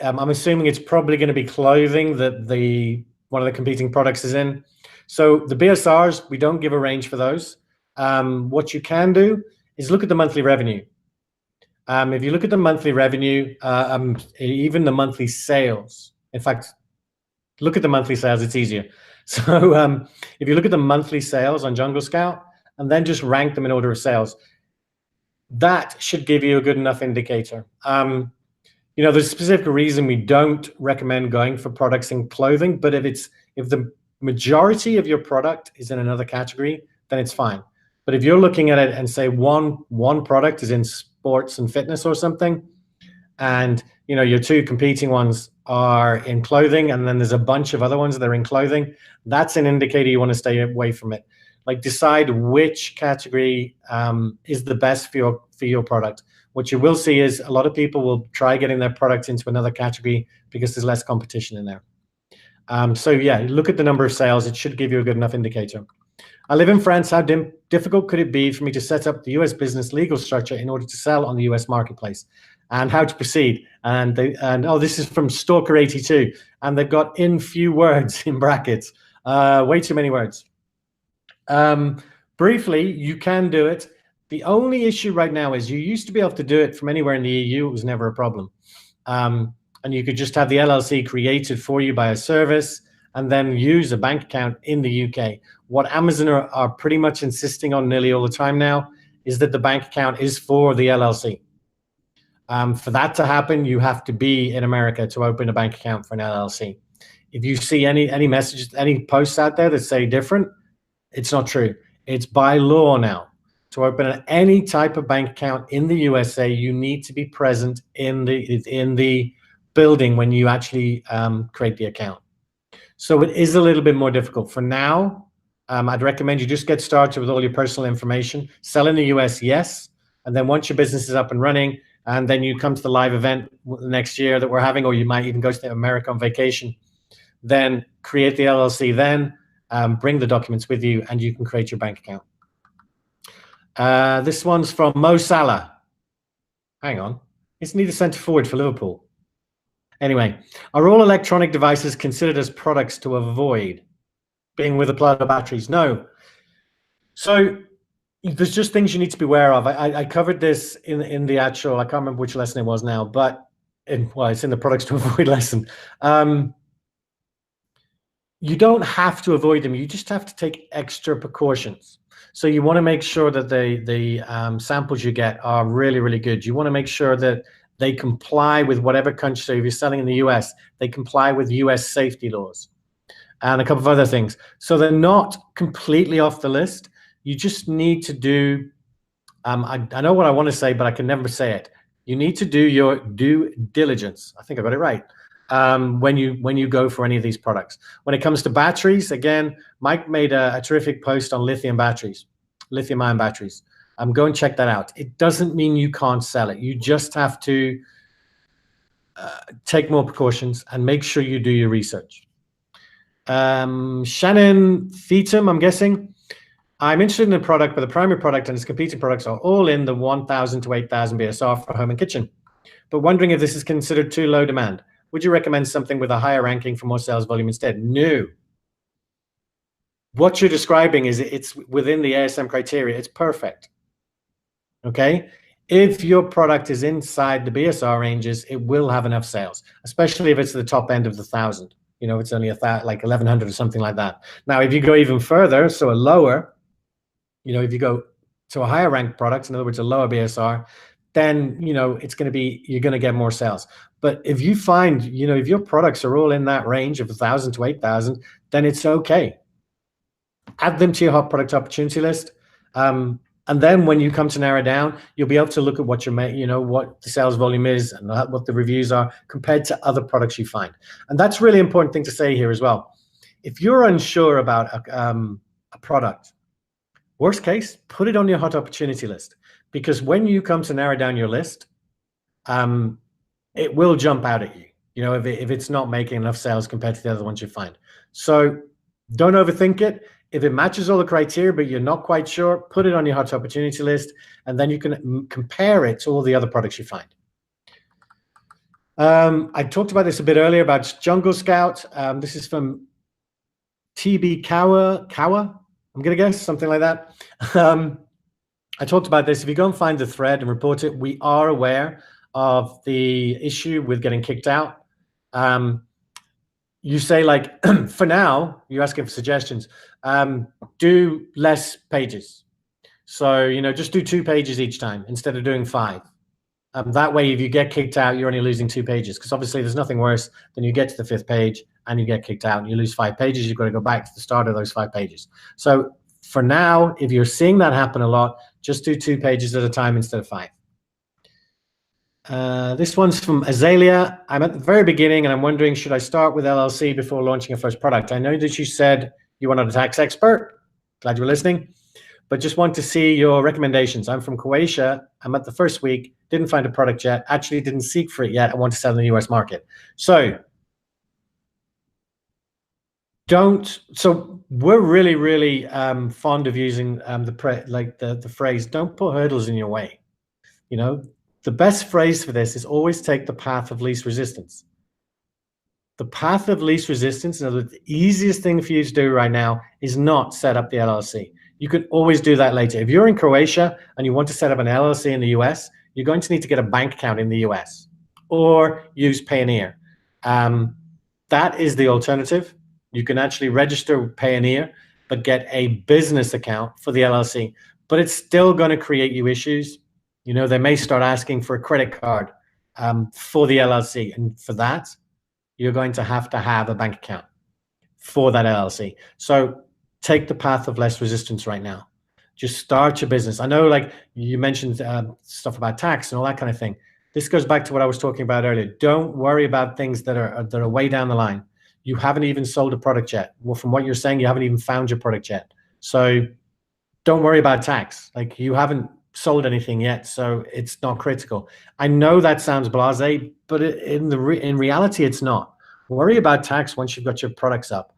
I'm assuming it's probably going to be clothing that one of the competing products is in. So the BSRs, we don't give a range for those. What you can do is look at the monthly revenue. If you look at the monthly revenue, even the monthly sales, in fact, look at the monthly sales, it's easier. So if you look at the monthly sales on Jungle Scout and then just rank them in order of sales, that should give you a good enough indicator. There's a specific reason we don't recommend going for products in clothing, but if the majority of your product is in another category, then it's fine. But if you're looking at it and say one product is in sports and fitness or something, and your two competing ones are in clothing, and then there's a bunch of other ones that are in clothing, that's an indicator you want to stay away from it. Like, decide which category is the best for your product. What you will see is a lot of people will try getting their product into another category because there's less competition in there. So yeah, look at the number of sales. It should give you a good enough indicator. I live in France. How difficult could it be for me to set up the US business legal structure in order to sell on the US marketplace? And how to proceed? And this is from Stalker82, and they've got in few words in brackets. Way too many words. Briefly, you can do it. The only issue right now is you used to be able to do it from anywhere in the EU. It was never a problem. And you could just have the LLC created for you by a service and then use a bank account in the UK. What Amazon are pretty much insisting on nearly all the time now is that the bank account is for the LLC. For that to happen, you have to be in America to open a bank account for an LLC. If you see any messages, any posts out there that say different, it's not true. It's by law now. To open any type of bank account in the USA, you need to be present in the building when you actually create the account. So it is a little bit more difficult. For now, I'd recommend you just get started with all your personal information. Sell in the US, yes. And then once your business is up and running, and then you come to the live event next year that we're having, or you might even go to America on vacation, then create the LLC then, bring the documents with you, and you can create your bank account. This one's from Mo Salah. Hang on. Isn't he the centre forward for Liverpool? Anyway, are all electronic devices considered as products to avoid being with applied batteries? No. So there's just things you need to be aware of. I covered this in the actual, I can't remember which lesson it was now, but it's in the products to avoid lesson. You don't have to avoid them. You just have to take extra precautions. So you want to make sure that the samples you get are really, really good. You want to make sure that they comply with whatever country. So if you're selling in the US, they comply with US safety laws and a couple of other things. So they're not completely off the list. You just need to do, I know what I want to say, but I can never say it. You need to do your due diligence. I think I got it right. When you go for any of these products. When it comes to batteries, again, Mike made a terrific post on lithium ion batteries. Go and check that out. It doesn't mean you can't sell it. You just have to take more precautions and make sure you do your research. Shannon Feetham, I'm guessing. I'm interested in the product, but the primary product and its competing products are all in the 1,000 to 8,000 BSR for home and kitchen. But wondering if this is considered too low demand. Would you recommend something with a higher ranking for more sales volume instead? No. What you're describing is it's within the ASM criteria. It's perfect. Okay? If your product is inside the BSR ranges, it will have enough sales, especially if it's the top end of the 1,000. It's only like 1,100 or something like that. Now, if you go even further, so a lower, if you go to a higher ranked product, in other words, a lower BSR, then, it's going to be, you're going to get more sales. But if you find, if your products are all in that range of 1,000 to 8,000, then it's okay. Add them to your hot product opportunity list. And then when you come to narrow down, you'll be able to look at what what the sales volume is and what the reviews are compared to other products you find. And that's a really important thing to say here as well. If you're unsure about a product, worst case, put it on your hot opportunity list. Because when you come to narrow down your list, it will jump out at you, if it's not making enough sales compared to the other ones you find. So don't overthink it. If it matches all the criteria, but you're not quite sure, put it on your hot opportunity list, and then you can compare it to all the other products you find. I talked about this a bit earlier about Jungle Scout. This is from TB Kawa, I'm going to guess, something like that. I talked about this. If you go and find the thread and report it, we are aware of the issue with getting kicked out. You say like, for now, you're asking for suggestions. Do less pages. So, you know, just do 2 pages each time instead of doing 5. That way, if you get kicked out, you're only losing 2 pages, because obviously there's nothing worse than you get to the 5th page and you get kicked out and you lose 5 pages. You've got to go back to the start of those 5 pages. So for now, if you're seeing that happen a lot, just do 2 pages at a time instead of 5. This one's from Azalea. I'm at the very beginning and I'm wondering, should I start with LLC before launching a first product? I know that you said you wanted a tax expert. Glad you were listening. But just want to see your recommendations. I'm from Croatia. I'm at the first week. Didn't find a product yet. Actually didn't seek for it yet. I want to sell in the US market. So we're really, really fond of using the phrase, don't put hurdles in your way. You know, the best phrase for this is always take the path of least resistance. The path of least resistance, in other words, the easiest thing for you to do right now is not set up the LLC. You can always do that later. If you're in Croatia and you want to set up an LLC in the US, you're going to need to get a bank account in the US or use Payoneer. That is the alternative. You can actually register with Payoneer, but get a business account for the LLC. But it's still going to create you issues. You know, they may start asking for a credit card for the LLC. And for that, you're going to have a bank account for that LLC. So take the path of less resistance right now. Just start your business. I know, like you mentioned stuff about tax and all that kind of thing. This goes back to what I was talking about earlier. Don't worry about things that are way down the line. You haven't even sold a product yet. Well, from what you're saying, you haven't even found your product yet. So don't worry about tax. Like, you haven't sold anything yet, so it's not critical. I know that sounds blasé, but in reality, it's not. Worry about tax once you've got your products up.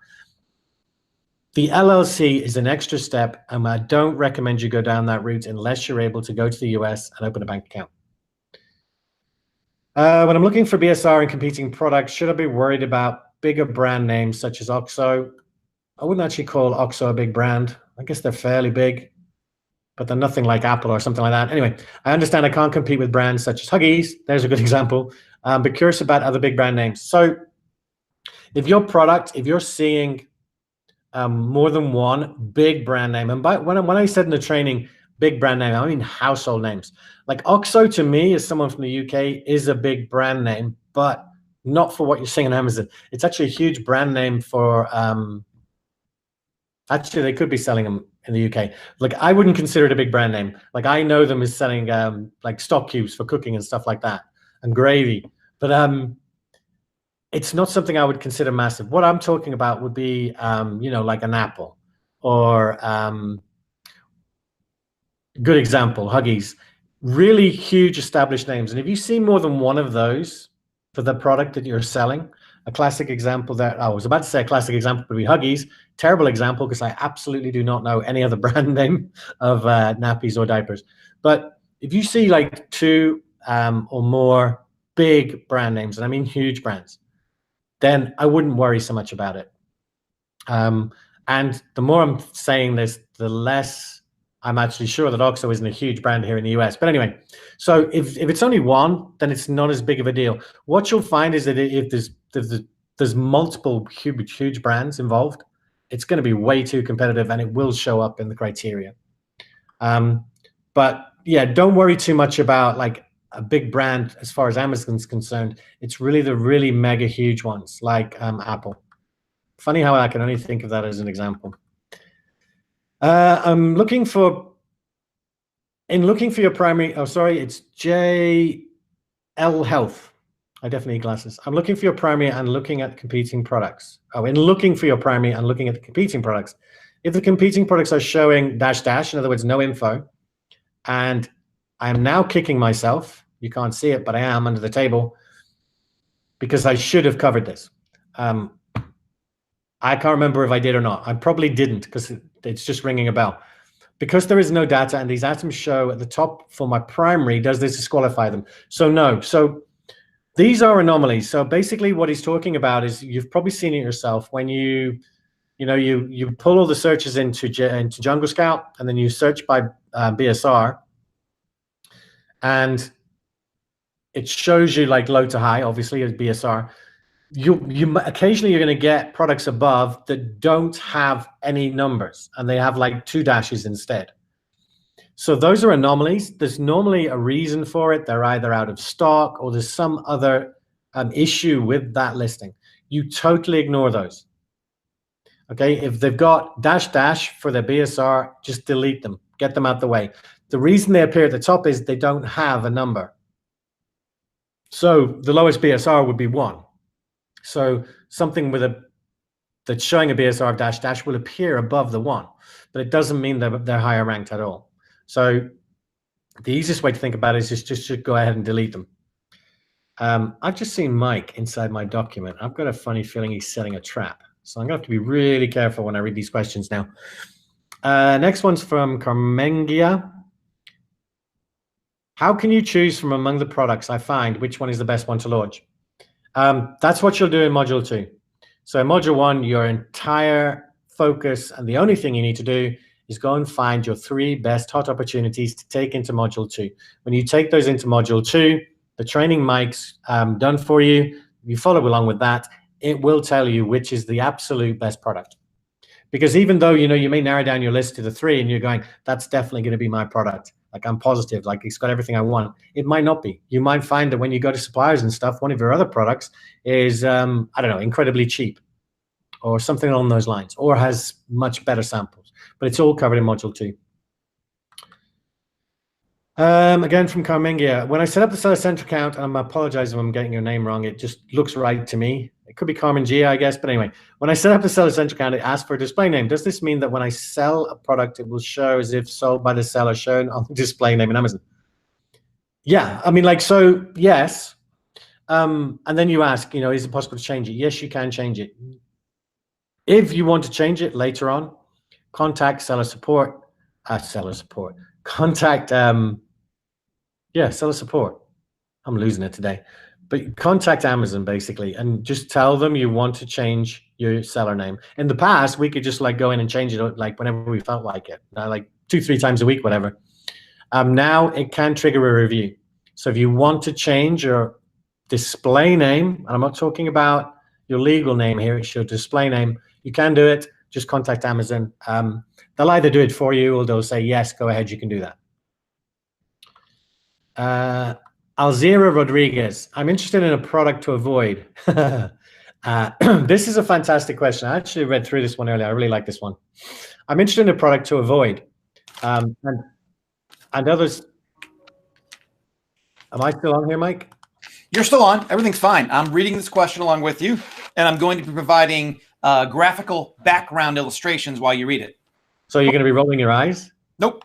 The LLC is an extra step, and I don't recommend you go down that route unless you're able to go to the US and open a bank account. When I'm looking for BSR and competing products, should I be worried about bigger brand names such as OXO? I wouldn't actually call OXO a big brand. I guess they're fairly big, but they're nothing like Apple or something like that. Anyway, I understand I can't compete with brands such as Huggies. There's a good example. But curious about other big brand names. So if you're seeing more than one big brand name, and when I said in the training, big brand name, I mean household names. Like OXO to me, as someone from the UK, is a big brand name, but not for what you're seeing on Amazon. It's actually a huge brand name for, actually they could be selling them in the UK. Like, I wouldn't consider it a big brand name. Like, I know them as selling like stock cubes for cooking and stuff like that, and gravy. But it's not something I would consider massive. What I'm talking about would be, you know, like an Apple or good example, Huggies, really huge established names. And if you see more than one of those for the product that you're selling, a classic example that I was about to say a classic example would be Huggies. Terrible example, because I absolutely do not know any other brand name of nappies or diapers. But if you see like 2 or more big brand names, and I mean huge brands, then I wouldn't worry so much about it. And the more I'm saying this, the less I'm actually sure that OXO isn't a huge brand here in the US. But anyway, so if it's only one, then it's not as big of a deal. What you'll find is that if there's multiple huge brands involved, it's going to be way too competitive, and it will show up in the criteria. But yeah, don't worry too much about like a big brand as far as Amazon's concerned. It's really the really mega huge ones like Apple. Funny how I can only think of that as an example. I'm looking for your primary, oh, sorry, it's JL Health. I definitely need glasses. I'm looking for your primary and looking at competing products. Oh, in looking for your primary and looking at the competing products, if the competing products are showing dash, in other words, no info, and I'm now kicking myself, you can't see it, but I am under the table, because I should have covered this. I can't remember if I did or not. I probably didn't, because it's just ringing a bell. Because there is no data and these atoms show at the top for my primary, does this disqualify them? So no. So these are anomalies. So basically what he's talking about is, you've probably seen it yourself, when you you pull all the searches into Jungle Scout, and then you search by BSR, and it shows you like low to high, obviously as BSR. You occasionally you're going to get products above that don't have any numbers, and they have like 2 dashes instead. So those are anomalies. There's normally a reason for it. They're either out of stock or there's some other issue with that listing. You totally ignore those. Okay, if they've got dash for their BSR, just delete them, get them out the way. The reason they appear at the top is they don't have a number. So the lowest BSR would be 1. So something that's showing a BSR of dash will appear above the 1, but it doesn't mean that they're higher ranked at all. So the easiest way to think about it is just to go ahead and delete them. I've just seen Mike inside my document. I've got a funny feeling he's setting a trap. So I'm going to have to be really careful when I read these questions now. Next one's from Carmengia. How can you choose from among the products I find which one is the best one to launch? That's what you'll do in Module 2. So in Module 1, your entire focus and the only thing you need to do is go and find your 3 best hot opportunities to take into Module 2. When you take those into Module 2, the training Mike's done for you. You follow along with that. It will tell you which is the absolute best product. Because even though, you may narrow down your list to the 3 and you're going, that's definitely going to be my product. Like I'm positive, like it's got everything I want. It might not be. You might find that when you go to suppliers and stuff, one of your other products is, I don't know, incredibly cheap or something along those lines, or has much better samples. But it's all covered in Module 2. Again, from Carmengia. When I set up the Seller Central account, and I apologize if I'm getting your name wrong, it just looks right to me. It could be Carmengia, I guess. But anyway, when I set up the Seller Central account, it asks for a display name. Does this mean that when I sell a product, it will show as if sold by the seller shown on the display name in Amazon? Yeah, I mean, like, so, yes. And then you ask, is it possible to change it? Yes, you can change it. If you want to change it later on, contact seller support. Contact, seller support. I'm losing it today. But contact Amazon, basically, and just tell them you want to change your seller name. In the past, we could just, like, go in and change it, like, whenever we felt like it, like 2-3 times a week, whatever. Now it can trigger a review. So if you want to change your display name, and I'm not talking about your legal name here, it's your display name, you can do it. Just contact Amazon. They'll either do it for you or they'll say, yes, go ahead, you can do that. Alzira Rodriguez, I'm interested in a product to avoid. This is a fantastic question. I actually read through this one earlier. I really like this one. I'm interested in a product to avoid. And others. Am I still on here, Mike? You're still on. Everything's fine. I'm reading this question along with you, and I'm going to be providing graphical background illustrations while you read it. So you're going to be rolling your eyes? Nope.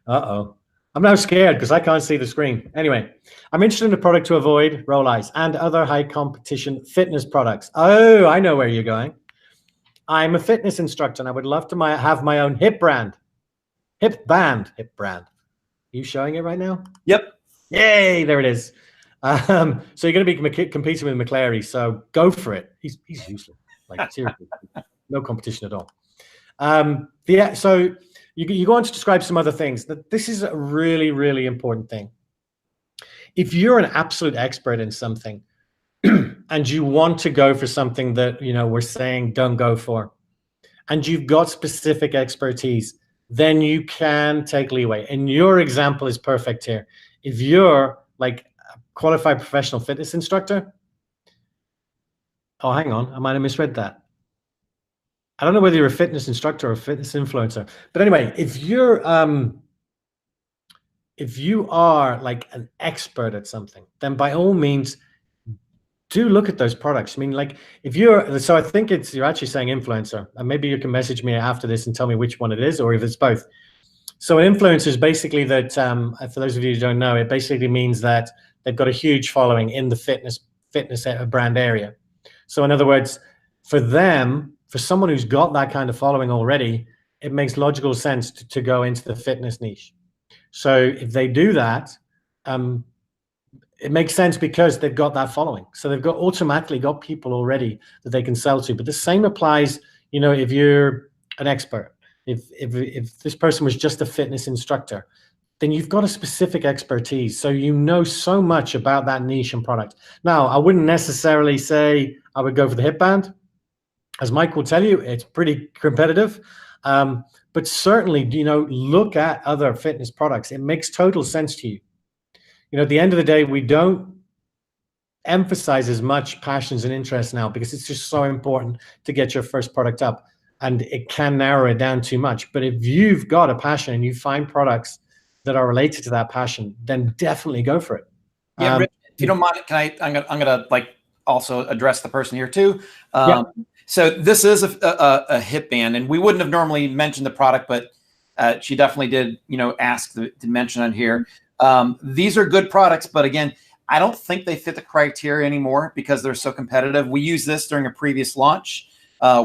Uh-oh. I'm now scared because I can't see the screen. Anyway, I'm interested in a product to avoid, roll eyes, and other high competition fitness products. Oh, I know where you're going. I'm a fitness instructor and I would love to have my own hip band. Hip band. Are you showing it right now? Yep. Yay, there it is. So you're going to be competing with McClary, so go for it. He's useless. Like, seriously, no competition at all. So you go on to describe some other things. This is a really, really important thing. If you're an absolute expert in something and you want to go for something that, we're saying don't go for, and you've got specific expertise, then you can take leeway. And your example is perfect here. If you're like a qualified professional fitness instructor, oh, hang on, I might have misread that. I don't know whether you're a fitness instructor or a fitness influencer, but anyway, if you are like an expert at something, then by all means, do look at those products. I mean, like so I think you're actually saying influencer, and maybe you can message me after this and tell me which one it is, or if it's both. So an influencer is basically that, for those of you who don't know, it basically means that they've got a huge following in the fitness brand area. So in other words, for someone who's got that kind of following already, it makes logical sense to go into the fitness niche. So if they do that, it makes sense because they've got that following. So they've got automatically got people already that they can sell to. But the same applies, you know, if you're an expert, if this person was just a fitness instructor, then you've got a specific expertise. So you know so much about that niche and product. Now, I wouldn't necessarily say I would go for the hip band. As Mike will tell you, it's pretty competitive. But certainly, you know, look at other fitness products. It makes total sense to you. You know, at the end of the day, we don't emphasize as much passions and interests now because it's just so important to get your first product up, and it can narrow it down too much. But if you've got a passion and you find products that are related to that passion, then definitely go for it. Yeah, Rich, if you don't mind, can I? I'm gonna like also address the person here too. Yeah. So this is a hip band, and we wouldn't have normally mentioned the product, but she definitely did, you know, ask to mention on here. These are good products, but again, I don't think they fit the criteria anymore because they're so competitive. We used this during a previous launch.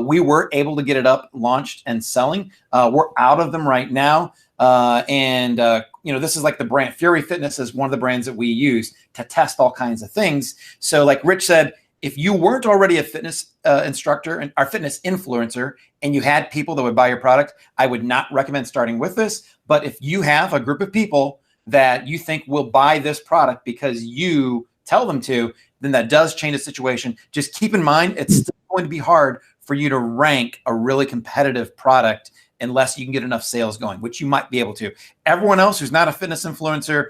We were able to get it up, launched, and selling. We're out of them right now. You know, this is like the brand. Fury Fitness is one of the brands that we use to test all kinds of things. So like Rich said, if you weren't already a fitness instructor and our fitness influencer and you had people that would buy your product, I would not recommend starting with this. But if you have a group of people that you think will buy this product because you tell them to, then that does change the situation. Just keep in mind, it's still going to be hard for you to rank a really competitive product unless you can get enough sales going, which you might be able to. Everyone else who's not a fitness influencer,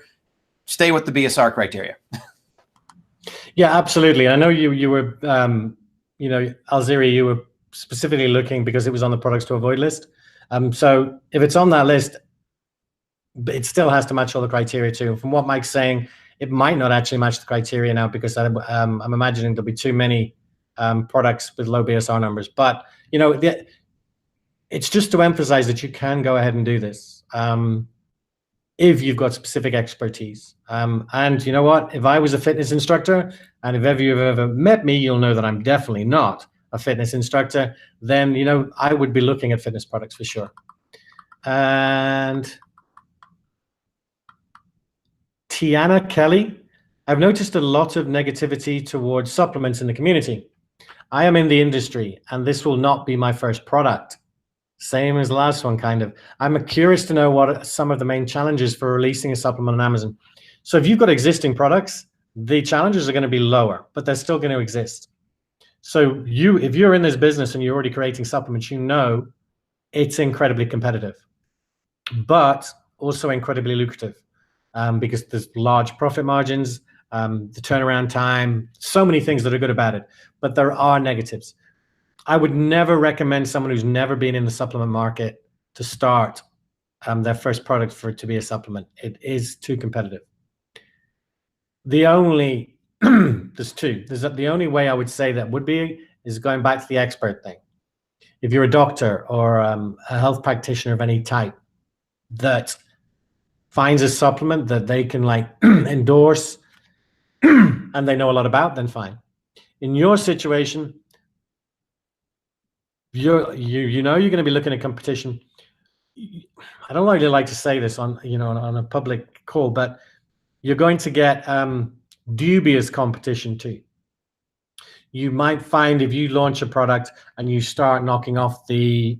stay with the BSR criteria. Yeah, absolutely. I know you were, you know, Alziri, you were specifically looking because it was on the products to avoid list. So if it's on that list, it still has to match all the criteria too. From what Mike's saying, it might not actually match the criteria now because I'm imagining there'll be too many products with low BSR numbers. But you know, it's just to emphasize that you can go ahead and do this if you've got specific expertise. And you know what? If I was a fitness instructor, and if ever you've ever met me, you'll know that I'm definitely not a fitness instructor. Then you know I would be looking at fitness products for sure. And Tiana Kelly, I've noticed a lot of negativity towards supplements in the community. I am in the industry, and this will not be my first product. Same as the last one, kind of. I'm curious to know what are some of the main challenges for releasing a supplement on Amazon. So if you've got existing products, the challenges are going to be lower, but they're still going to exist. So if you're in this business and you're already creating supplements, you know it's incredibly competitive, but also incredibly lucrative because there's large profit margins, the turnaround time, so many things that are good about it, but there are negatives. I would never recommend someone who's never been in the supplement market to start their first product for it to be a supplement. It is too competitive. The only, the only way I would say that would be is going back to the expert thing. If you're a doctor or a health practitioner of any type that finds a supplement that they can like endorse and they know a lot about, then fine. In your situation, you know you're going to be looking at competition. I don't really like to say this on on a public call, but you're going to get dubious competition too. You might find if you launch a product and you start knocking off the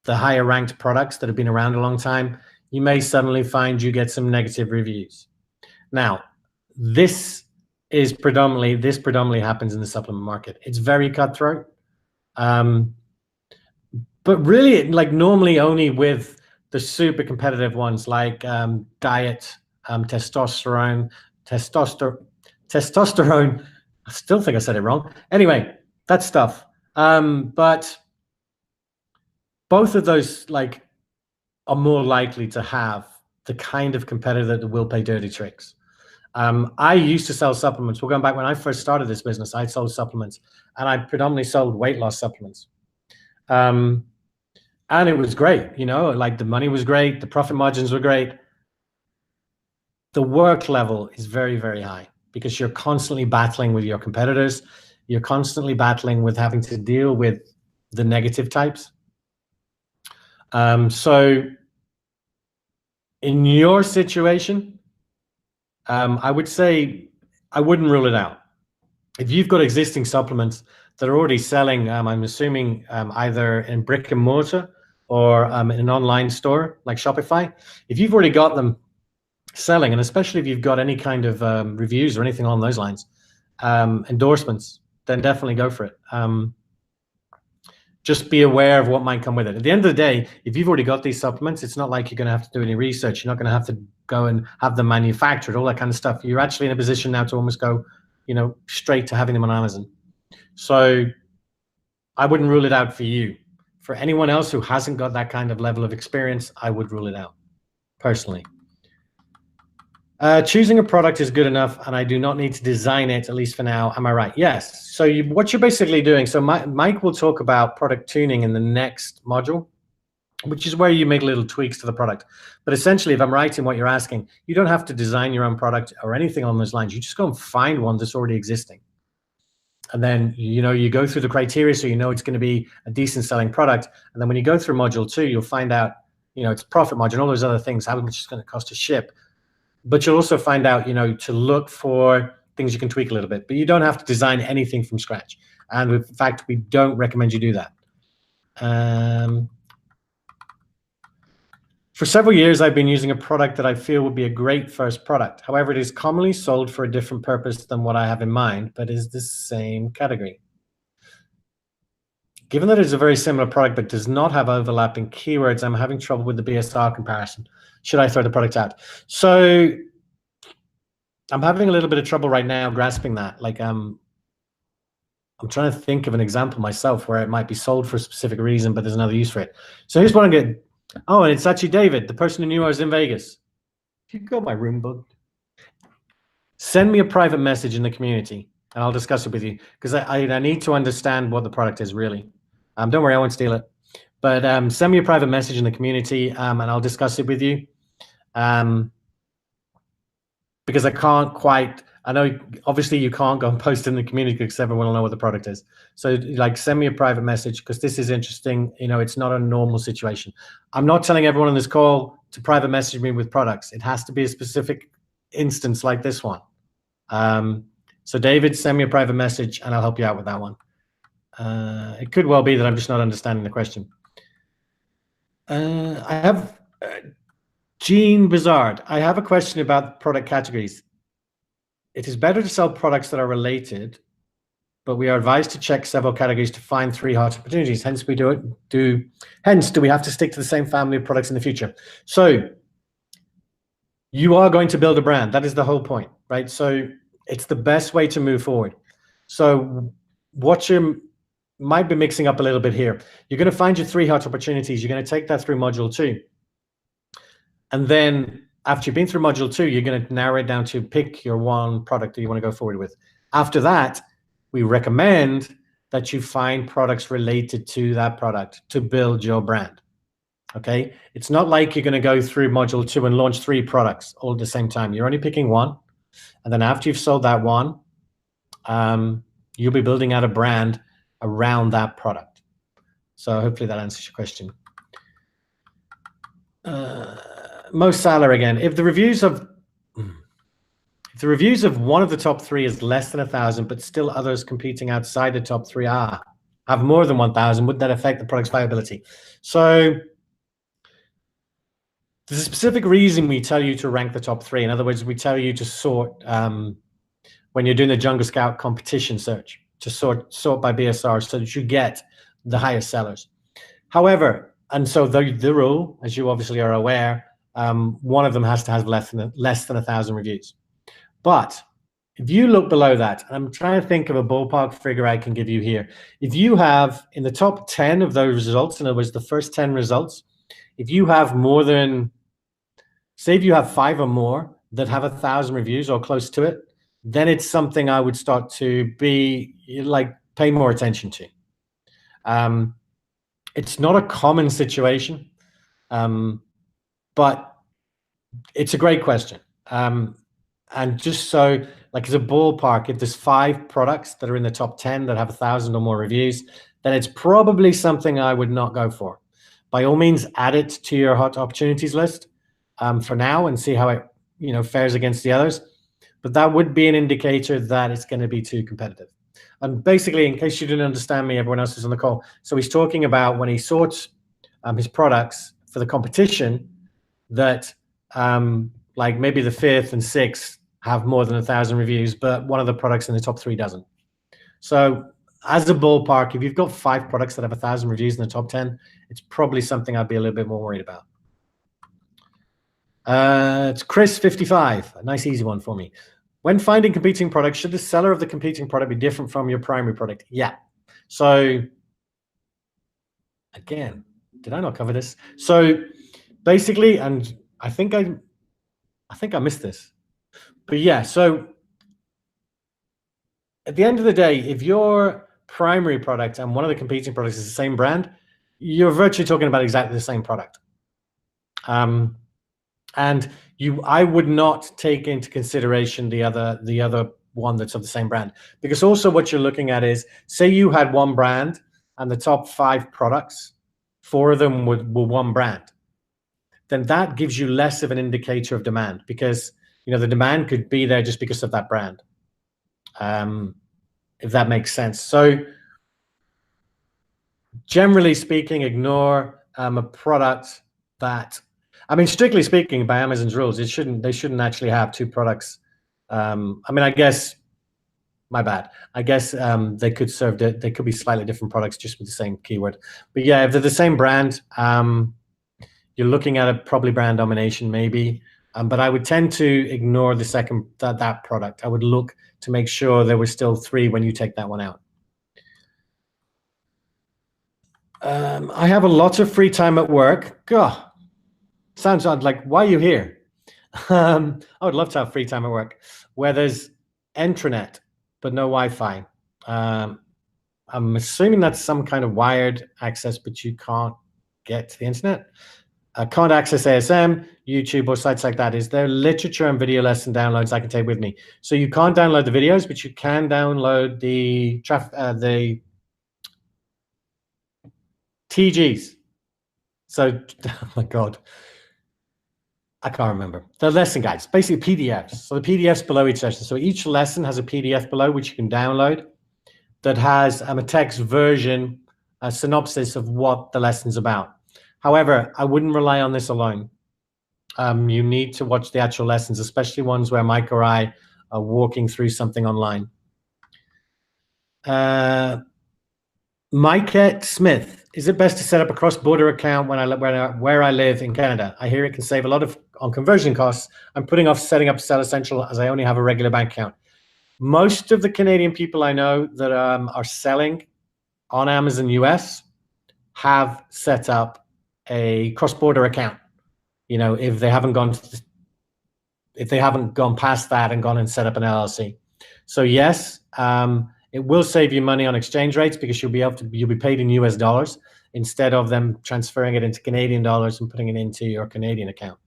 higher ranked products that have been around a long time, you may suddenly find you get some negative reviews. Now, this predominantly happens in the supplement market. It's very cutthroat. But really, like normally only with the super competitive ones like diet, testosterone. I still think I said it wrong. Anyway, that stuff. But both of those like are more likely to have the kind of competitor that will play dirty tricks. I used to sell supplements. We're going back when I first started this business. I sold supplements, and I predominantly sold weight loss supplements. And it was great, you know, like the money was great, the profit margins were great. The work level is very, very high because you're constantly battling with your competitors. You're constantly battling with having to deal with the negative types. So in your situation, I would say I wouldn't rule it out. If you've got existing supplements that are already selling, I'm assuming either in brick and mortar or in an online store like Shopify, if you've already got them selling, and especially if you've got any kind of reviews or anything along those lines, endorsements, then definitely go for it. Just be aware of what might come with it. At the end of the day, if you've already got these supplements, it's not like you're going to have to do any research. You're not going to have to go and have them manufactured, all that kind of stuff. You're actually in a position now to almost go, straight to having them on Amazon. So I wouldn't rule it out for you. For anyone else who hasn't got that kind of level of experience, I would rule it out, personally. Choosing a product is good enough, and I do not need to design it, at least for now. Am I right? Yes. So what you're basically doing, so Mike will talk about product tuning in the next module, which is where you make little tweaks to the product. But essentially, if I'm right in what you're asking, you don't have to design your own product or anything along those lines. You just go and find one that's already existing. And then, you go through the criteria, so it's going to be a decent selling product. And then when you go through module 2, you'll find out, it's profit margin, all those other things, how much it's going to cost to ship. But you'll also find out, to look for things you can tweak a little bit. But you don't have to design anything from scratch. And in fact, we don't recommend you do that. For several years, I've been using a product that I feel would be a great first product. However, it is commonly sold for a different purpose than what I have in mind, but is the same category. Given that it's a very similar product but does not have overlapping keywords, I'm having trouble with the BSR comparison. Should I throw the product out? So I'm having a little bit of trouble right now grasping that. Like, I'm trying to think of an example myself where it might be sold for a specific reason, but there's another use for it. So here's what I'm getting. Oh, and it's actually David, the person who knew I was in Vegas. You got my room booked. Send me a private message in the community, and I'll discuss it with you, because I need to understand what the product is really. Don't worry, I won't steal it. But send me a private message in the community, and I'll discuss it with you. Because I can't quite, I know obviously you can't go and post in the community because everyone will know what the product is. So send me a private message, because this is interesting. It's not a normal situation. I'm not telling everyone on this call to private message me with products. It has to be a specific instance like this one. So David, send me a private message and I'll help you out with that one. It could well be that I'm just not understanding the question. I have Jean Bizard. I have a question about product categories. It is better to sell products that are related, but we are advised to check several categories to find 3 hot opportunities. Hence, hence, do we have to stick to the same family of products in the future? So you are going to build a brand. That is the whole point, right? So it's the best way to move forward. So what you might be mixing up a little bit here. You're going to find your 3 hot opportunities. You're going to take that through module 2. And then after you've been through module 2, you're going to narrow it down to pick your one product that you want to go forward with. After that, we recommend that you find products related to that product to build your brand. Okay? It's not like you're going to go through module 2 and launch 3 products all at the same time. You're only picking one. And then after you've sold that one, you'll be building out a brand around that product. So hopefully that answers your question. Mo Salah again. If the reviews of one of the top 3 is less than 1,000, but still others competing outside the top 3 have more than 1,000, would that affect the product's viability? So there's a specific reason we tell you to rank the top 3. In other words, we tell you to sort when you're doing the Jungle Scout competition search, to sort by BSR so that you get the highest sellers. However, and so the rule, as you obviously are aware, one of them has to have less than 1,000 reviews. But if you look below that, and I'm trying to think of a ballpark figure I can give you here. If you have in the top 10 of those results, in other words, the first 10 results, if you have more than, say if you have 5 or more that have 1,000 reviews or close to it, then it's something I would start to pay more attention to. It's not a common situation, but it's a great question. And just so, as a ballpark, if there's 5 products that are in the top 10 that have 1,000 or more reviews, then it's probably something I would not go for. By all means, add it to your hot opportunities list for now and see how it fares against the others. but that would be an indicator that it's going to be too competitive. And basically, in case you didn't understand me, everyone else is on the call. So he's talking about when he sorts his products for the competition, that like maybe the 5th and 6th have more than 1,000 reviews, but one of the products in the top 3 doesn't. So as a ballpark, if you've got 5 products that have 1,000 reviews in the top 10, it's probably something I'd be a little bit more worried about. It's Chris 55, a nice easy one for me. When finding competing products, should the seller of the competing product be different from your primary product? Yeah. So again, did I not cover this? So basically, and I think I missed this, but yeah. So at the end of the day, if your primary product and one of the competing products is the same brand, you're virtually talking about exactly the same product. And I would not take into consideration the other one that's of the same brand, because also what you're looking at is, say you had one brand and the top 5 products, 4 of them were one brand, then that gives you less of an indicator of demand, because the demand could be there just because of that brand, if that makes sense. So generally speaking, ignore a product that, I mean, strictly speaking, by Amazon's rules, they shouldn't actually have 2 products. I mean, I guess, my bad. I guess they could be slightly different products just with the same keyword. But yeah, if they're the same brand, you're looking at probably brand domination, maybe. But I would tend to ignore the second that product. I would look to make sure there were still 3 when you take that one out. I have a lot of free time at work. God, sounds odd. Like, why are you here? I would love to have free time at work where there's intranet but no Wi-Fi. I'm assuming that's some kind of wired access, but you can't get to the internet. Can't access ASM, YouTube, or sites like that. Is there literature and video lesson downloads I can take with me? So you can't download the videos, but you can download the TGs. So, oh my God, I can't remember. The lesson guides, basically PDFs. So the PDFs below each session. So each lesson has a PDF below, which you can download, that has a text version, a synopsis of what the lesson's about. However, I wouldn't rely on this alone. You need to watch the actual lessons, especially ones where Mike or I are walking through something online. Mike Smith, is it best to set up a cross-border account where I live in Canada? I hear it can save a lot on conversion costs. I'm putting off setting up Seller Central as I only have a regular bank account. Most of the Canadian people I know that are selling on Amazon US have set up a cross-border account. If they haven't gone past that and gone and set up an LLC. So yes, it will save you money on exchange rates, because you'll be paid in US dollars instead of them transferring it into Canadian dollars and putting it into your Canadian account.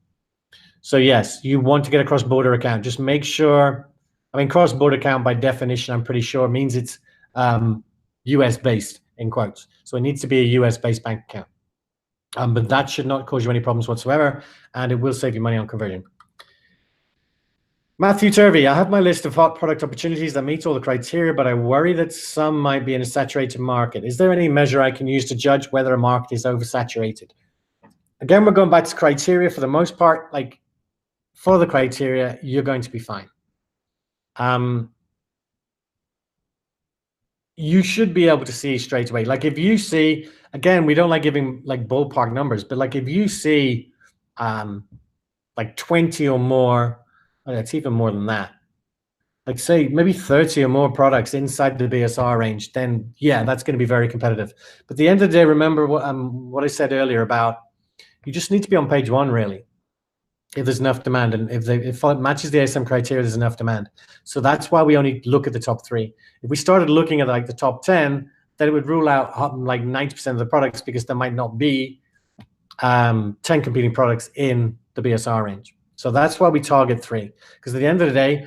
So yes, you want to get a cross-border account. Just make sure, I mean, cross-border account by definition, I'm pretty sure means it's US based, in quotes. So it needs to be a US based bank account. But that should not cause you any problems whatsoever, and it will save you money on conversion. Matthew Turvey, I have my list of hot product opportunities that meet all the criteria, but I worry that some might be in a saturated market. Is there any measure I can use to judge whether a market is oversaturated? Again, we're going back to criteria. For the most part, like, follow the criteria, you're going to be fine. You should be able to see straight away. Like, if you see, again, we don't like giving like ballpark numbers, but like if you see like 20 or more, it's even more than that, like say maybe 30 or more products inside the BSR range, then yeah, that's going to be very competitive. But at the end of the day, remember what I said earlier about, you just need to be on page 1 really, if there's enough demand, and if it matches the ASM criteria, there's enough demand. So that's why we only look at the top 3. If we started looking at like the top 10, then it would rule out like 90% of the products, because there might not be 10 competing products in the BSR range. So that's why we target 3, because at the end of the day,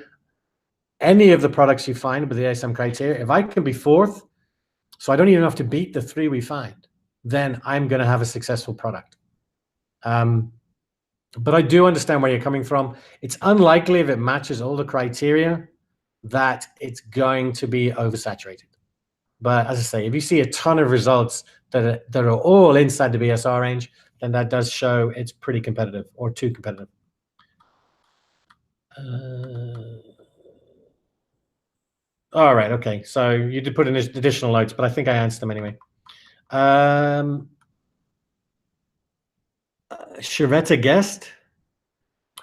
any of the products you find with the ASM criteria, if I can be 4th, so I don't even have to beat the 3 we find, then I'm going to have a successful product. But I do understand where you're coming from. It's unlikely, if it matches all the criteria, that it's going to be oversaturated. But as I say, if you see a ton of results that are all inside the BSR range, then that does show it's pretty competitive or too competitive. All right, okay. So you did put in additional notes, but I think I answered them anyway. Sharetta guest.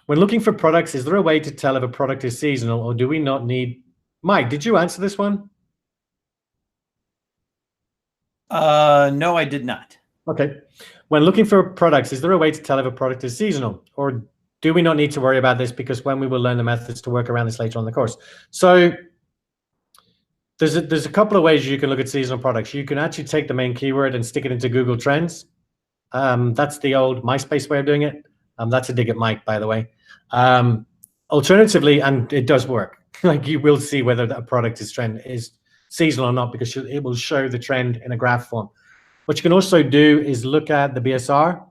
When looking for products, is there a way to tell if a product is seasonal, or do we not need... Mike, did you answer this one? No, I did not. Okay. When looking for products, is there a way to tell if a product is seasonal, or do we not need to worry about this because when we will learn the methods to work around this later on in the course? So there's a couple of ways you can look at seasonal products. You can actually take the main keyword and stick it into Google Trends. That's the old MySpace way of doing it. That's a dig at Mike, by the way. Alternatively, and it does work, like you will see whether a product is seasonal or not, because it will show the trend in a graph form. What you can also do is look at the BSR.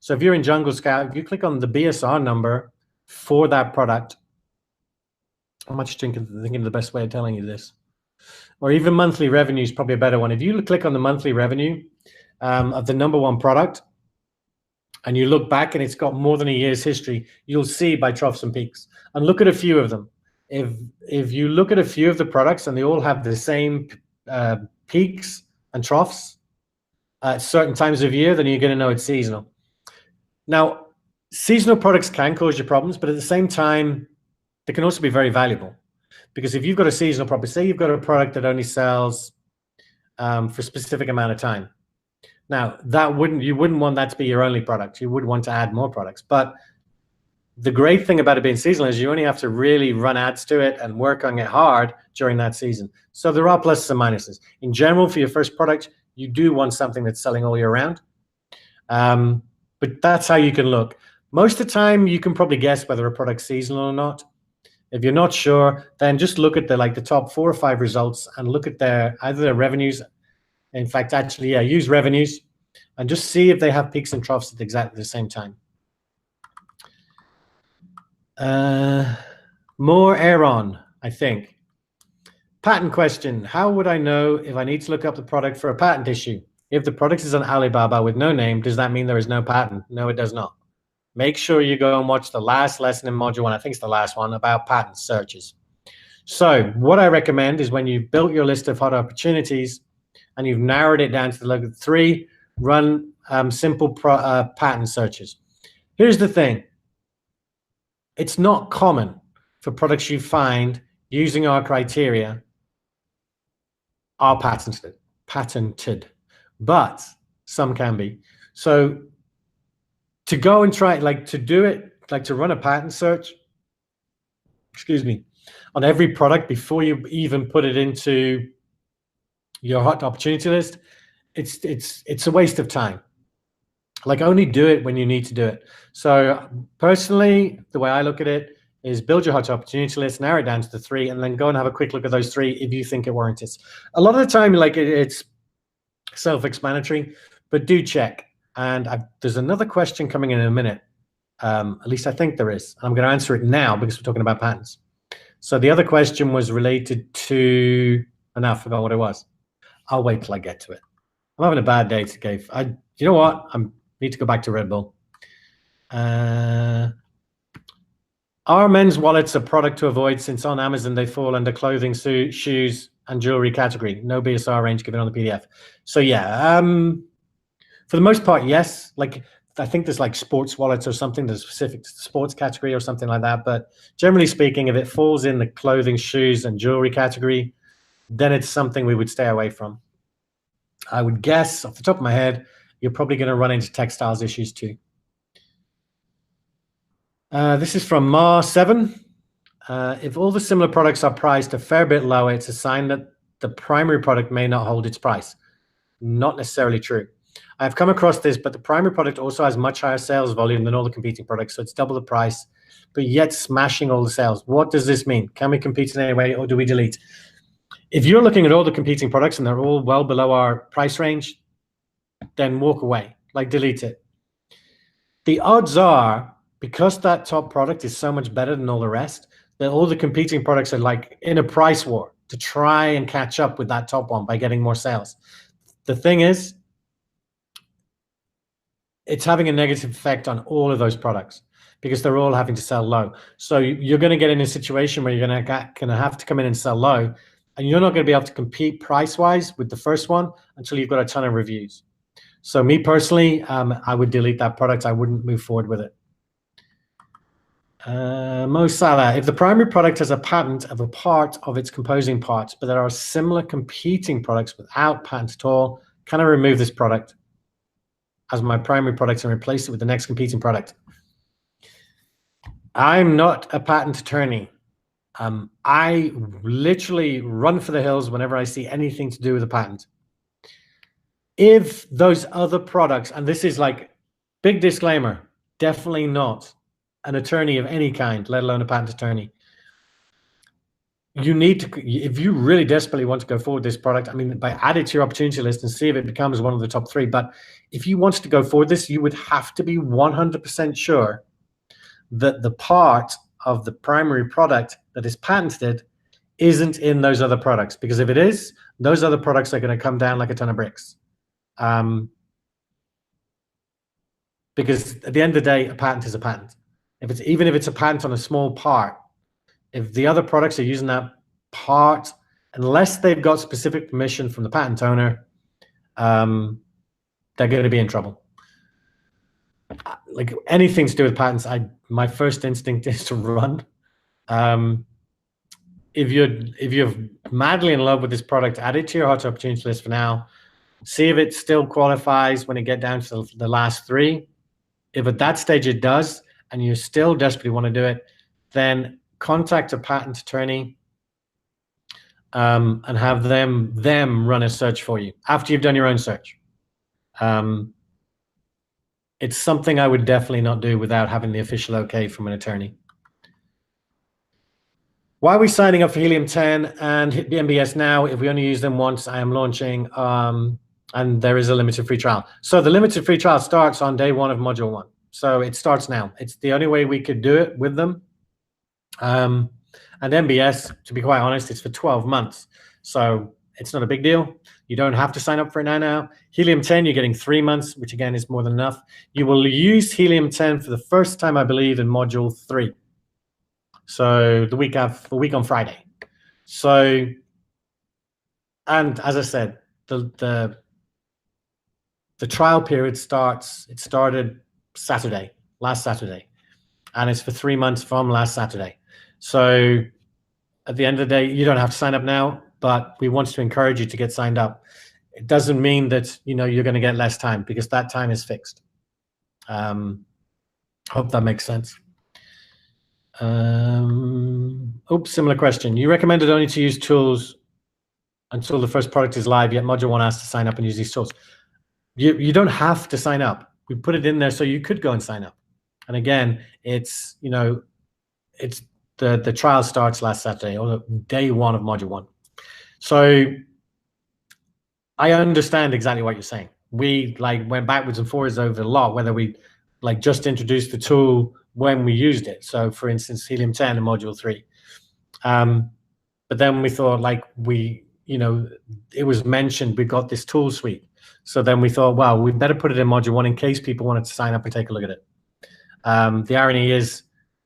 So if you're in Jungle Scout, if you click on the BSR number for that product, I'm much thinking of the best way of telling you this. Or even monthly revenue is probably a better one. If you click on the monthly revenue of the number one product, and you look back and it's got more than a year's history, you'll see by troughs and peaks. And look at a few of them. If you look at a few of the products and they all have the same peaks and troughs at certain times of year, then you're going to know it's seasonal. Now, seasonal products can cause you problems, but at the same time, they can also be very valuable. Because if you've got a seasonal product, say you've got a product that only sells for a specific amount of time. Now, you wouldn't want that to be your only product. You would want to add more products. But the great thing about it being seasonal is you only have to really run ads to it and work on it hard during that season. So there are pluses and minuses. In general, for your first product, you do want something that's selling all year round. But that's how you can look. Most of the time, you can probably guess whether a product's seasonal or not. If you're not sure, then just look at the top 4 or 5 results and look at either their revenues. In fact, actually, use revenues and just see if they have peaks and troughs at exactly the same time. More Aaron, I think. Patent question. How would I know if I need to look up the product for a patent issue? If the product is on Alibaba with no name, does that mean there is no patent? No, it does not. Make sure you go and watch the last lesson in module 1, I think it's the last one, about patent searches. So what I recommend is when you've built your list of hot opportunities and you've narrowed it down to the 3, run simple patent searches. Here's the thing. It's not common for products you find using our criteria are patented, but some can be. So to go and try, to do it, to run a patent search, on every product before you even put it into your hot opportunity list, it's a waste of time. Only do it when you need to do it. So personally, the way I look at it is build your hot opportunity list, narrow it down to the 3, and then go and have a quick look at those 3 if you think it warrants it. A lot of the time, it's self-explanatory, but do check. And there's another question coming in a minute. At least I think there is. I'm going to answer it now because we're talking about patents. So the other question was related to, and I forgot what it was. I'll wait till I get to it. I'm having a bad day today. You know what? I need to go back to Red Bull. Are men's wallets a product to avoid, since on Amazon they fall under clothing, shoes, and jewelry category? No BSR range given on the PDF. So yeah, for the most part, yes. I think there's sports wallets or something that's specific to the sports category or something like that. But generally speaking, if it falls in the clothing, shoes, and jewelry category, then it's something we would stay away from. I would guess, off the top of my head, you're probably going to run into textiles issues too. This is from Mar7. If all the similar products are priced a fair bit lower, it's a sign that the primary product may not hold its price. Not necessarily true. I've come across this, but the primary product also has much higher sales volume than all the competing products, so it's double the price, but yet smashing all the sales. What does this mean? Can we compete in any way, or do we delete? If you're looking at all the competing products and they're all well below our price range, then walk away, delete it. The odds are because that top product is so much better than all the rest, that all the competing products are like in a price war to try and catch up with that top one by getting more sales. The thing is, it's having a negative effect on all of those products because they're all having to sell low. So you're going to get in a situation where you're going to have to come in and sell low, and you're not going to be able to compete price-wise with the first one until you've got a ton of reviews. So me personally, I would delete that product. I wouldn't move forward with it. Mo Salah, if the primary product has a patent of a part of its composing parts, but there are similar competing products without patent at all, can I remove this product as my primary product and replace it with the next competing product? I'm not a patent attorney. I literally run for the hills whenever I see anything to do with a patent. If those other products, and this is like big disclaimer, definitely not an attorney of any kind, let alone a patent attorney. You need to, if you really desperately want to go forward this product, I mean, by add it to your opportunity list and see if it becomes one of the top 3. But if you want to go forward this, you would have to be 100% sure that the part of the primary product that is patented isn't in those other products. Because if it is, those other products are going to come down like a ton of bricks. Because at the end of the day, a patent is a patent. Even if it's a patent on a small part, if the other products are using that part, unless they've got specific permission from the patent owner, they're going to be in trouble. Like anything to do with patents, my first instinct is to run. If you're madly in love with this product, add it to your hot opportunity list for now. See if it still qualifies when you get down to the last 3. If at that stage it does, and you still desperately want to do it, then contact a patent attorney and have them run a search for you after you've done your own search. It's something I would definitely not do without having the official okay from an attorney. Why are we signing up for Helium 10 and hit the MBS now if we only use them once? I am launching and there is a limited free trial. So the limited free trial starts on day 1 of module 1. So it starts now. It's the only way we could do it with them. And MBS, to be quite honest, it's for 12 months. So it's not a big deal. You don't have to sign up for it now. Helium 10, you're getting 3 months, which again is more than enough. You will use Helium 10 for the first time, I believe, in module 3. So the week on Friday. So, and as I said, the trial period started last Saturday, and it's for 3 months from last Saturday. So at the end of the day, you don't have to sign up now, but we want to encourage you to get signed up. It doesn't mean that you're going to get less time, because that time is fixed. Hope that makes sense. Similar question. You recommended only to use tools until the first product is live, yet module 1 asks to sign up and use these tools. You don't have to sign up. We put it in there so you could go and sign up. And again, it's the trial starts last Saturday, or day 1 of module 1. So I understand exactly what you're saying. We went backwards and forwards over a lot, whether we just introduced the tool when we used it. So for instance, Helium 10 and module 3. But then we thought it was mentioned, we got this tool suite. So then we thought, well, we better put it in module 1 in case people wanted to sign up and take a look at it. The irony is,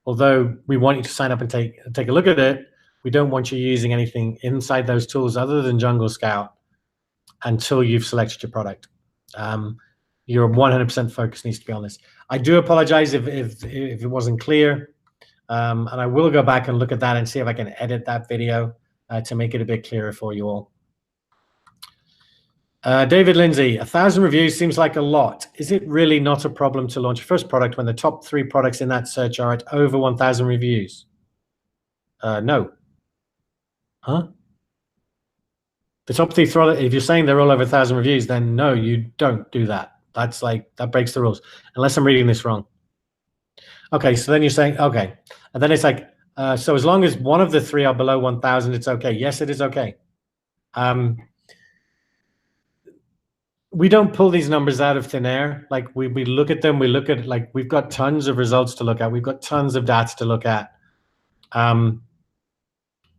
although we want you to sign up and take a look at it, we don't want you using anything inside those tools other than Jungle Scout until you've selected your product. Your 100% focus needs to be on this. I do apologize if it wasn't clear, and I will go back and look at that and see if I can edit that video to make it a bit clearer for you all. David Lindsay, 1,000 reviews seems like a lot. Is it really not a problem to launch a first product when the top 3 products in that search are at over 1,000 reviews? No. Huh? The top 3 products, if you're saying they're all over 1,000 reviews, then no, you don't do that. That breaks the rules, unless I'm reading this wrong. Okay, so then you're saying, okay. And then it's so as long as one of the 3 are below 1,000, it's okay. Yes, it is okay. we don't pull these numbers out of thin air. Like we look at them, we look at, like, we've got tons of results to look at. We've got tons of data to look at.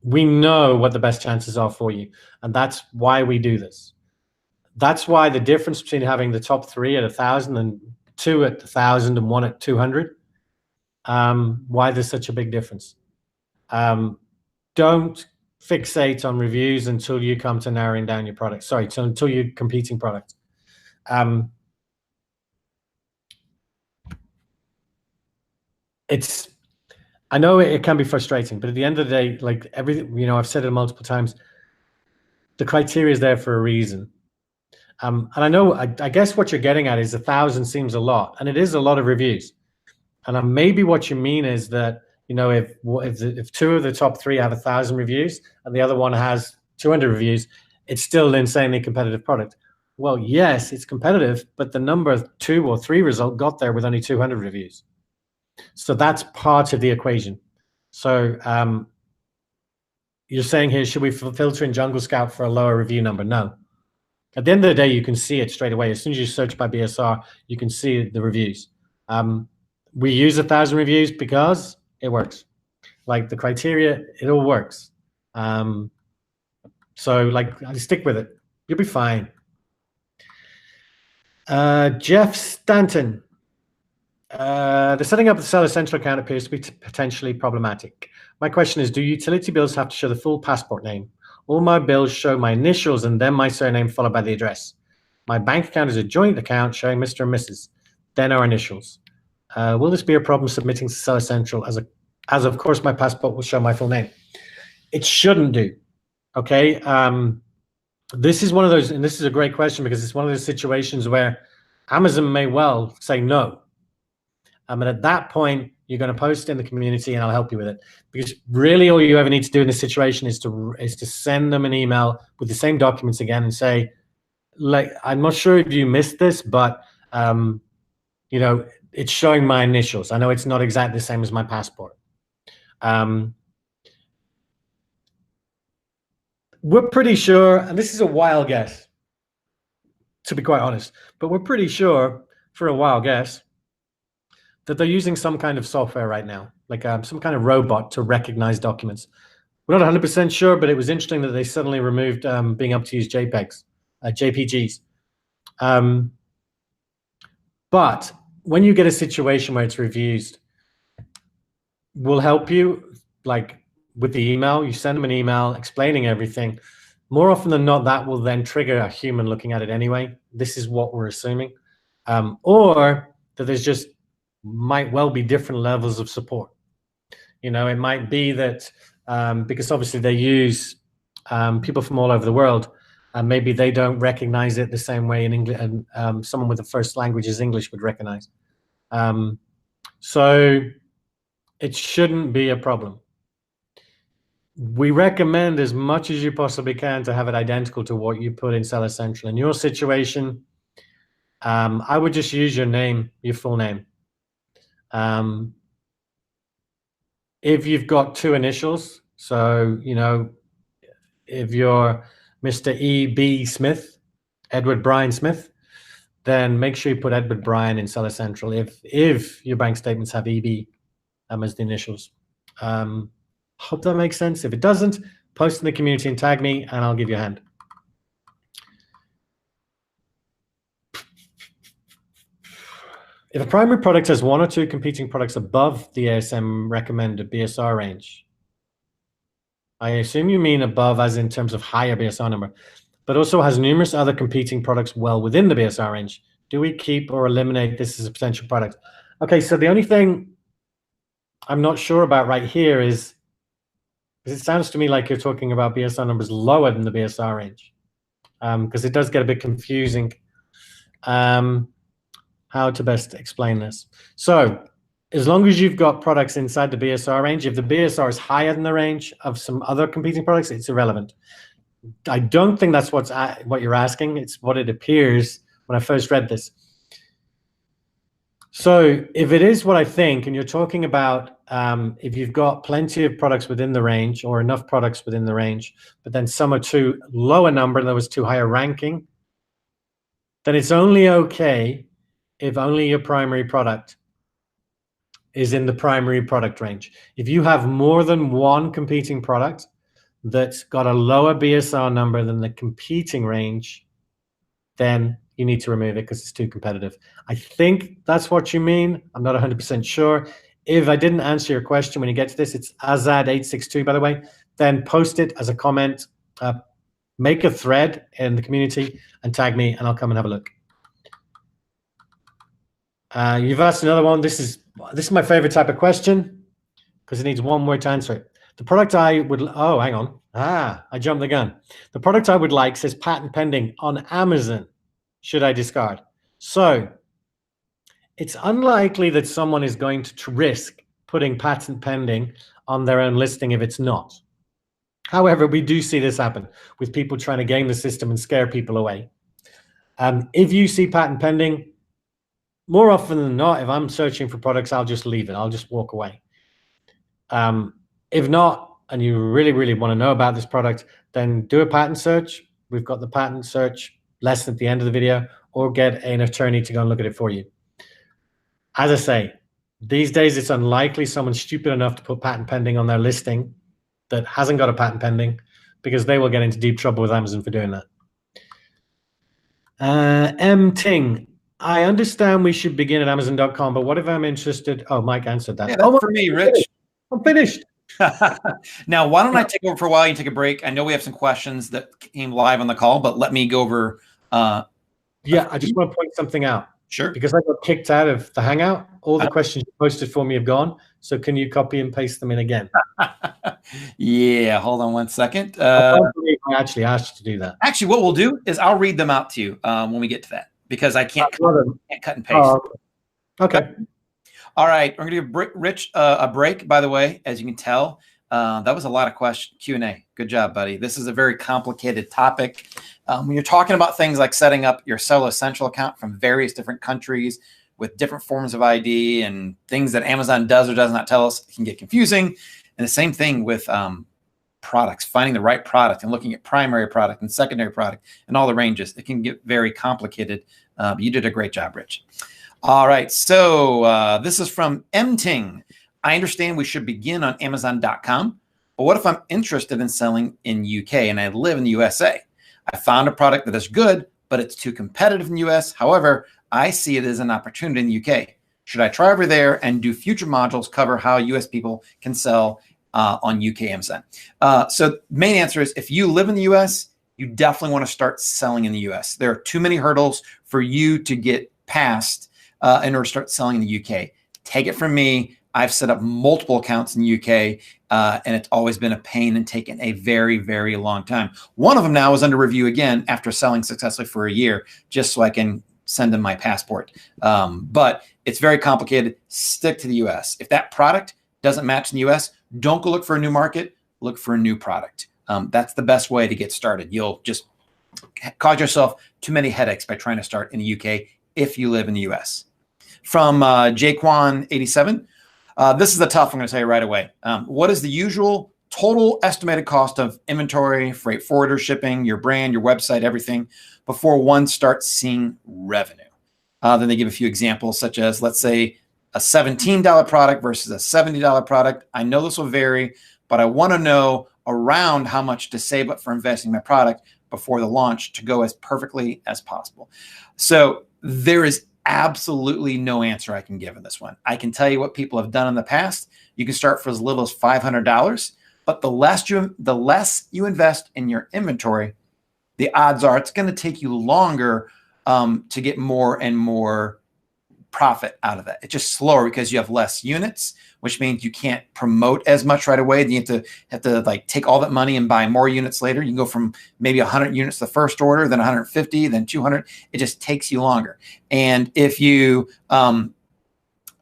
We know what the best chances are for you. And that's why we do this. That's why the difference between having the top 3 at 1,000 and 2 at 1,000 and 1 at 200, why there's such a big difference. Don't fixate on reviews until you come to narrowing down your product. Sorry, until you're competing product. I know it can be frustrating, but at the end of the day, like everything, you know, I've said it multiple times, the criteria is there for a reason. And I know, I guess what you're getting at is 1,000 seems a lot, and it is a lot of reviews. And maybe what you mean is that, you know, if 2 of the top 3 have 1,000 reviews and the other one has 200 reviews, it's still an insanely competitive product. Well, yes, it's competitive, but the number 2 or 3 result got there with only 200 reviews. So that's part of the equation. So you're saying here, should we filter in Jungle Scout for a lower review number? No. At the end of the day, you can see it straight away. As soon as you search by BSR, you can see the reviews. We use 1,000 reviews because it works. Like the criteria, it all works. So like, stick with it. You'll be fine. Jeff Stanton. The setting up the Seller Central account appears to be potentially problematic. My question is, do utility bills have to show the full passport name? All my bills show my initials and then my surname followed by the address. My bank account is a joint account showing Mr. and Mrs., then our initials. Will this be a problem submitting to Seller Central as of course my passport will show my full name? It shouldn't do, okay? This is one of those, and this is a great question because it's one of those situations where Amazon may well say no. And at that point, you're going to post in the community and I'll help you with it. Because really all you ever need to do in this situation is to send them an email with the same documents again and say, like, I'm not sure if you missed this, but, you know, it's showing my initials. I know it's not exactly the same as my passport. We're pretty sure, and this is a wild guess, to be quite honest, but we're pretty sure, for a wild guess, that they're using some kind of software right now, like some kind of robot to recognize documents. We're not 100% sure, but it was interesting that they suddenly removed being able to use JPGs. But when you get a situation where it's reviews, we'll help you, like with the email. You send them an email explaining everything. More often than not, that will then trigger a human looking at it anyway. This is what we're assuming. Or that there's just might well be different levels of support. You know, it might be that because obviously they use people from all over the world, and maybe they don't recognize it the same way in English, and someone with the first language is English would recognize. So it shouldn't be a problem. We recommend as much as you possibly can to have it identical to what you put in Seller Central. In your situation, I would just use your name, your full name. If you've got 2 initials, so, you know, if you're Mr. E.B. Smith, Edward Brian Smith, then make sure you put Edward Brian in Seller Central if your bank statements have E.B. As the initials. Hope that makes sense. If it doesn't, post in the community and tag me and I'll give you a hand. If a primary product has 1 or 2 competing products above the ASM recommended BSR range, I assume you mean above as in terms of higher BSR number, but also has numerous other competing products well within the BSR range, do we keep or eliminate this as a potential product? Okay, so the only thing I'm not sure about right here is, because it sounds to me like you're talking about BSR numbers lower than the BSR range, because it does get a bit confusing. How to best explain this? So as long as you've got products inside the BSR range, if the BSR is higher than the range of some other competing products, it's irrelevant. I don't think that's what you're asking. It's what it appears when I first read this. So if it is what I think, and you're talking about if you've got plenty of products within the range or enough products within the range, but then some are too low a number and there was too high a ranking, then it's only okay if only your primary product is in the primary product range. If you have more than one competing product that's got a lower BSR number than the competing range, then you need to remove it because it's too competitive. I think that's what you mean. I'm not 100% sure. If I didn't answer your question when you get to this, it's Azad862, by the way, then post it as a comment, make a thread in the community and tag me and I'll come and have a look. You've asked another one. This is my favorite type of question because it needs one word to answer it. The product I would, oh, hang on. I jumped the gun. The product I would like says patent pending on Amazon. Should I discard? So it's unlikely that someone is going to risk putting patent pending on their own listing if it's not. However, we do see this happen with people trying to game the system and scare people away. If you see patent pending, more often than not, if I'm searching for products, I'll just leave it. I'll just walk away. If not, and you really, really want to know about this product, then do a patent search. We've got the patent search lesson at the end of the video, or get an attorney to go and look at it for you. As I say, these days it's unlikely someone's stupid enough to put patent pending on their listing that hasn't got a patent pending, because they will get into deep trouble with Amazon for doing that. M. Ting, I understand we should begin at Amazon.com, but what if I'm interested? Oh, Mike answered that. Yeah, that's for me, Rich. I'm finished. Now, why don't I take over for a while? You take a break. I know we have some questions that came live on the call, but let me go over. Yeah, I just want to point something out. Sure. Because I got kicked out of the Hangout, all the questions you posted for me have gone. So can you copy and paste them in again? Yeah, hold on one second. I can't believe I actually asked you to do that. Actually, what we'll do is I'll read them out to you when we get to that, because I can't cut and paste. Oh, okay. All right, we're going to give Rich a break, by the way. As you can tell, that was a lot of Q&A. Good job, buddy. This is a very complicated topic. When you're talking about things like setting up your Seller Essential account from various different countries with different forms of ID and things that Amazon does or does not tell us, it can get confusing. And the same thing with products, finding the right product and looking at primary product and secondary product and all the ranges. It can get very complicated. You did a great job, Rich. All right, so this is from M. Ting. I understand we should begin on Amazon.com, but what if I'm interested in selling in UK and I live in the USA? I found a product that is good, but it's too competitive in the US. However, I see it as an opportunity in the UK. Should I try over there and do future modules cover how US people can sell on UK Amazon? So main answer is, if you live in the US, you definitely want to start selling in the US. There are too many hurdles for you to get past in order to start selling in the UK. Take it from me. I've set up multiple accounts in the UK, and it's always been a pain and taken a very, very long time. One of them now is under review again after selling successfully for a year, just so I can send them my passport. But it's very complicated. Stick to the US. If that product doesn't match in the US, don't go look for a new market. Look for a new product. That's the best way to get started. You'll just cause yourself too many headaches by trying to start in the UK if you live in the US. From Jaquan87. This is a tough one, I'm going to tell you right away. What is the usual total estimated cost of inventory, freight forwarder, shipping, your brand, your website, everything, before one starts seeing revenue? Then they give a few examples, such as, let's say, a $17 product versus a $70 product. I know this will vary, but I want to know around how much to save up for investing in my product before the launch to go as perfectly as possible. So there is absolutely no answer I can give in this one. I can tell you what people have done in the past. You can start for as little as $500, but the less you invest in your inventory, the odds are it's going to take you longer to get more and more profit out of that. It's just slower because you have less units, which means you can't promote as much right away. You have to like take all that money and buy more units later. You can go from maybe 100 units the first order, then 150, then 200. It just takes you longer. And if you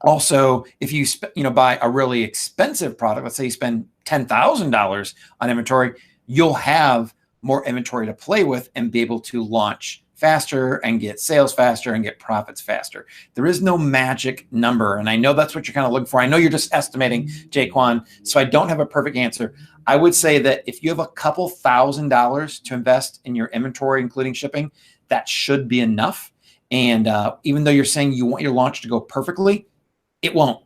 also, if you buy a really expensive product, let's say you spend $10,000 on inventory, you'll have more inventory to play with and be able to launch faster and get sales faster and get profits faster. There is no magic number. And I know that's what you're kind of looking for. I know you're just estimating, Jaquan, so I don't have a perfect answer. I would say that if you have a couple $1,000s to invest in your inventory, including shipping, that should be enough. And even though you're saying you want your launch to go perfectly, it won't.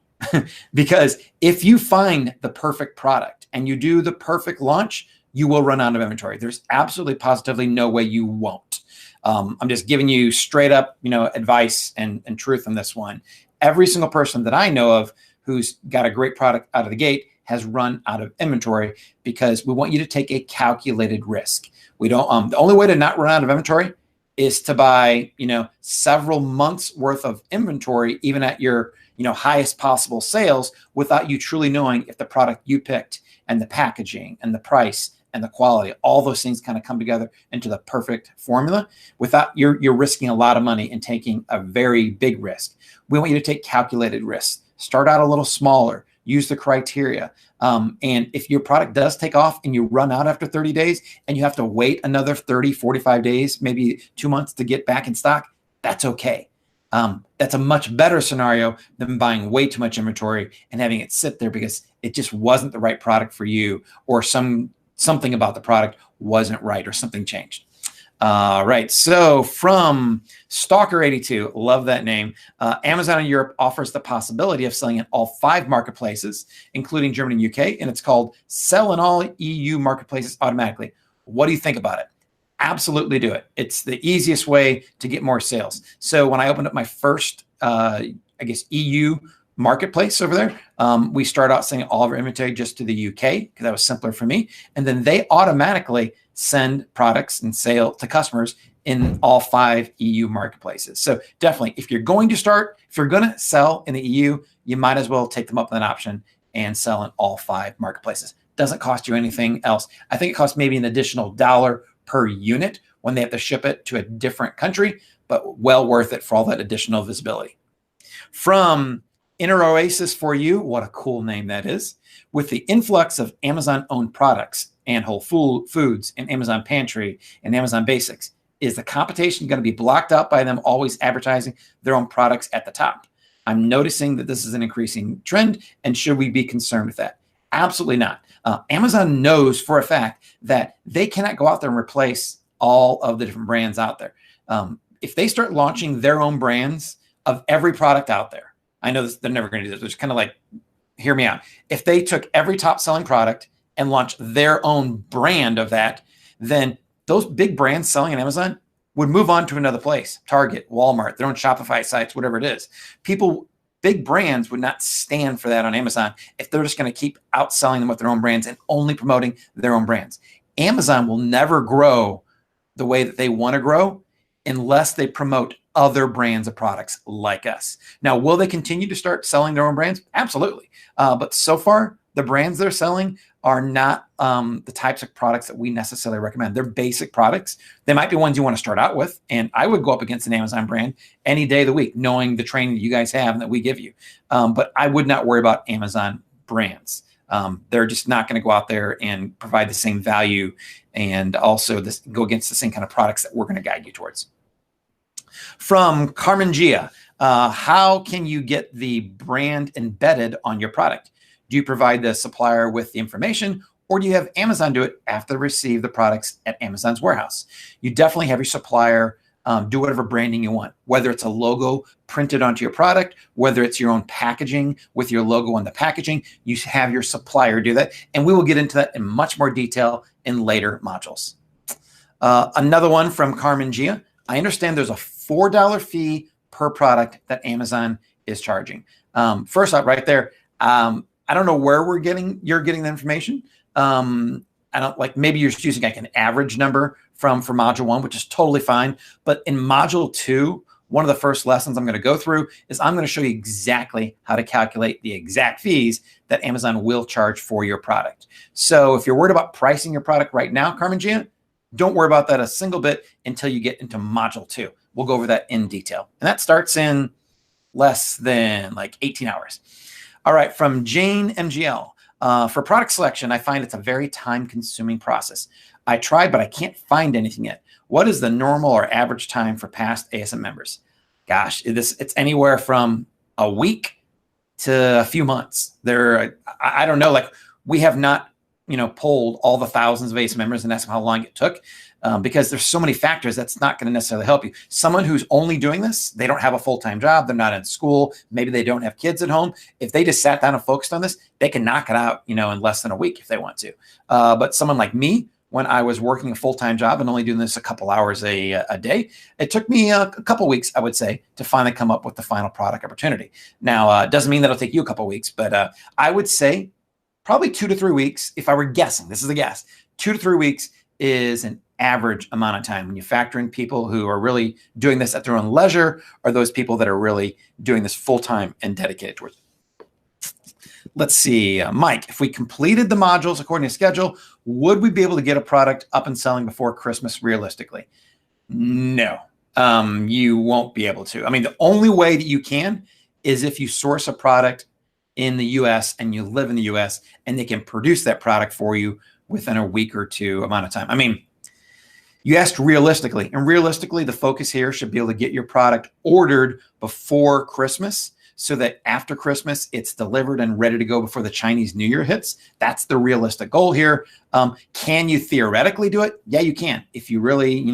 Because if you find the perfect product and you do the perfect launch, you will run out of inventory. There's absolutely positively no way you won't. I'm just giving you straight up, advice and truth on this one. Every single person that I know of who's got a great product out of the gate has run out of inventory, because we want you to take a calculated risk. We don't, the only way to not run out of inventory is to buy, several months worth of inventory, even at your, highest possible sales, without you truly knowing if the product you picked and the packaging and the price and the quality, all those things kind of come together into the perfect formula. Without, you're risking a lot of money and taking a very big risk. We want you to take calculated risks. Start out a little smaller, use the criteria. And if your product does take off and you run out after 30 days and you have to wait another 30, 45 days, maybe 2 months to get back in stock, that's okay. That's a much better scenario than buying way too much inventory and having it sit there because it just wasn't the right product for you, or something about the product wasn't right, or something changed. Right. So from Stalker82, love that name. Amazon in Europe offers the possibility of selling in all 5 marketplaces, including Germany and UK, and it's called Sell in All EU Marketplaces Automatically. What do you think about it? Absolutely do it. It's the easiest way to get more sales. So when I opened up my first, EU marketplace over there, we started out selling all of our inventory just to the UK, because that was simpler for me. And then they automatically send products and sale to customers in all 5 EU marketplaces. So definitely, if you're going to sell in the EU, you might as well take them up with an option and sell in all 5 marketplaces. Doesn't cost you anything else. I think it costs maybe an additional $1 per unit when they have to ship it to a different country, but well worth it for all that additional visibility. From Inner Oasis for You, what a cool name that is. With the influx of Amazon-owned products and Whole Foods and Amazon Pantry and Amazon Basics, is the competition going to be blocked out by them always advertising their own products at the top? I'm noticing that this is an increasing trend, and should we be concerned with that? Absolutely not. Amazon knows for a fact that they cannot go out there and replace all of the different brands out there. If they start launching their own brands of every product out there, I know they're never going to do this. It's kind of like, hear me out. If they took every top selling product and launched their own brand of that, then those big brands selling on Amazon would move on to another place, Target, Walmart, their own Shopify sites, whatever it is. Big brands would not stand for that on Amazon if they're just going to keep outselling them with their own brands and only promoting their own brands. Amazon will never grow the way that they want to grow unless they promote other brands of products like us. Now, will they continue to start selling their own brands? Absolutely. But so far, the brands they're selling are not the types of products that we necessarily recommend. They're basic products. They might be ones you want to start out with. And I would go up against an Amazon brand any day of the week, knowing the training that you guys have and that we give you. But I would not worry about Amazon brands. They're just not going to go out there and provide the same value, and also go against the same kind of products that we're going to guide you towards. From Carmen Gia, how can you get the brand embedded on your product? Do you provide the supplier with the information, or do you have Amazon do it after they receive the products at Amazon's warehouse? You definitely have your supplier do whatever branding you want, whether it's a logo printed onto your product, whether it's your own packaging with your logo on the packaging. You have your supplier do that, and we will get into that in much more detail in later modules. Another one from Carmen Gia. I understand there's a $4 fee per product that Amazon is charging. First off, right there, I don't know where you're getting the information. I don't, like, maybe you're just using like an average number for module 1, which is totally fine. But in module 2, one of the first lessons I'm going to go through is I'm going to show you exactly how to calculate the exact fees that Amazon will charge for your product. So if you're worried about pricing your product right now, Carmen Gia, don't worry about that a single bit until you get into module 2. We'll go over that in detail. And that starts in less than like 18 hours. All right, from Jane MGL. For product selection, I find it's a very time-consuming process. I tried, but I can't find anything yet. What is the normal or average time for past ASM members? Gosh, it's anywhere from a week to a few months. I don't know. Like, we have not polled all the thousands of ACE members and asked them how long it took, because there's so many factors that's not going to necessarily help you. Someone who's only doing this, they don't have a full-time job, they're not in school, maybe they don't have kids at home. If they just sat down and focused on this, they can knock it out, in less than a week if they want to. But someone like me, when I was working a full-time job and only doing this a couple hours a day, it took me a couple weeks, I would say, to finally come up with the final product opportunity. Now, it doesn't mean that it'll take you a couple weeks, but I would say probably 2 to 3 weeks. If I were guessing, this is a guess, 2 to 3 weeks is an average amount of time when you factor in people who are really doing this at their own leisure, or those people that are really doing this full-time and dedicated towards it. Let's see, Mike, if we completed the modules according to schedule, would we be able to get a product up and selling before Christmas realistically? No, you won't be able to. I mean, the only way that you can is if you source a product in the US and you live in the US and they can produce that product for you within a week or two amount of time. I mean, you asked realistically, and realistically, the focus here should be able to get your product ordered before Christmas, so that after Christmas, it's delivered and ready to go before the Chinese New Year hits. That's the realistic goal here. Can you theoretically do it? Yeah, you can. If you really,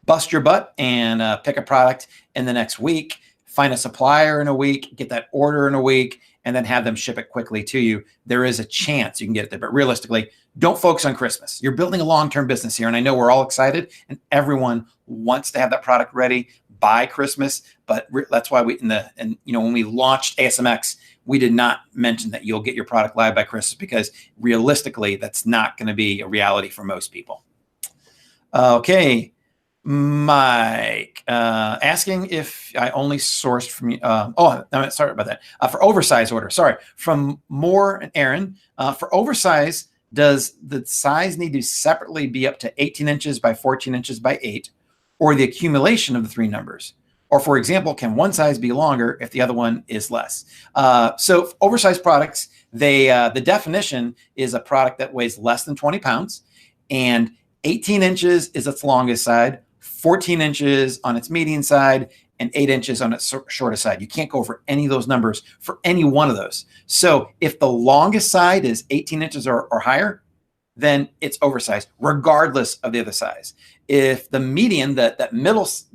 bust your butt and pick a product in the next week, find a supplier in a week, get that order in a week, and then have them ship it quickly to you, there is a chance you can get it there. But realistically, don't focus on Christmas. You're building a long-term business here, and I know we're all excited, and everyone wants to have that product ready by Christmas. But that's why when we launched ASMX, we did not mention that you'll get your product live by Christmas, because realistically, that's not going to be a reality for most people. Okay. Mike, asking if I only sourced from, sorry about that. For oversized order, sorry, from Moore and Aaron. For oversized, does the size need to separately be up to 18 inches by 14 inches by 8, or the accumulation of the 3 numbers? Or, for example, can one size be longer if the other one is less? So oversized products, the definition is a product that weighs less than 20 pounds, and 18 inches is its longest side, 14 inches on its median side, and 8 inches on its shortest side. You can't go over any of those numbers for any one of those. So if the longest side is 18 inches or higher, then it's oversized, regardless of the other size. If the median, the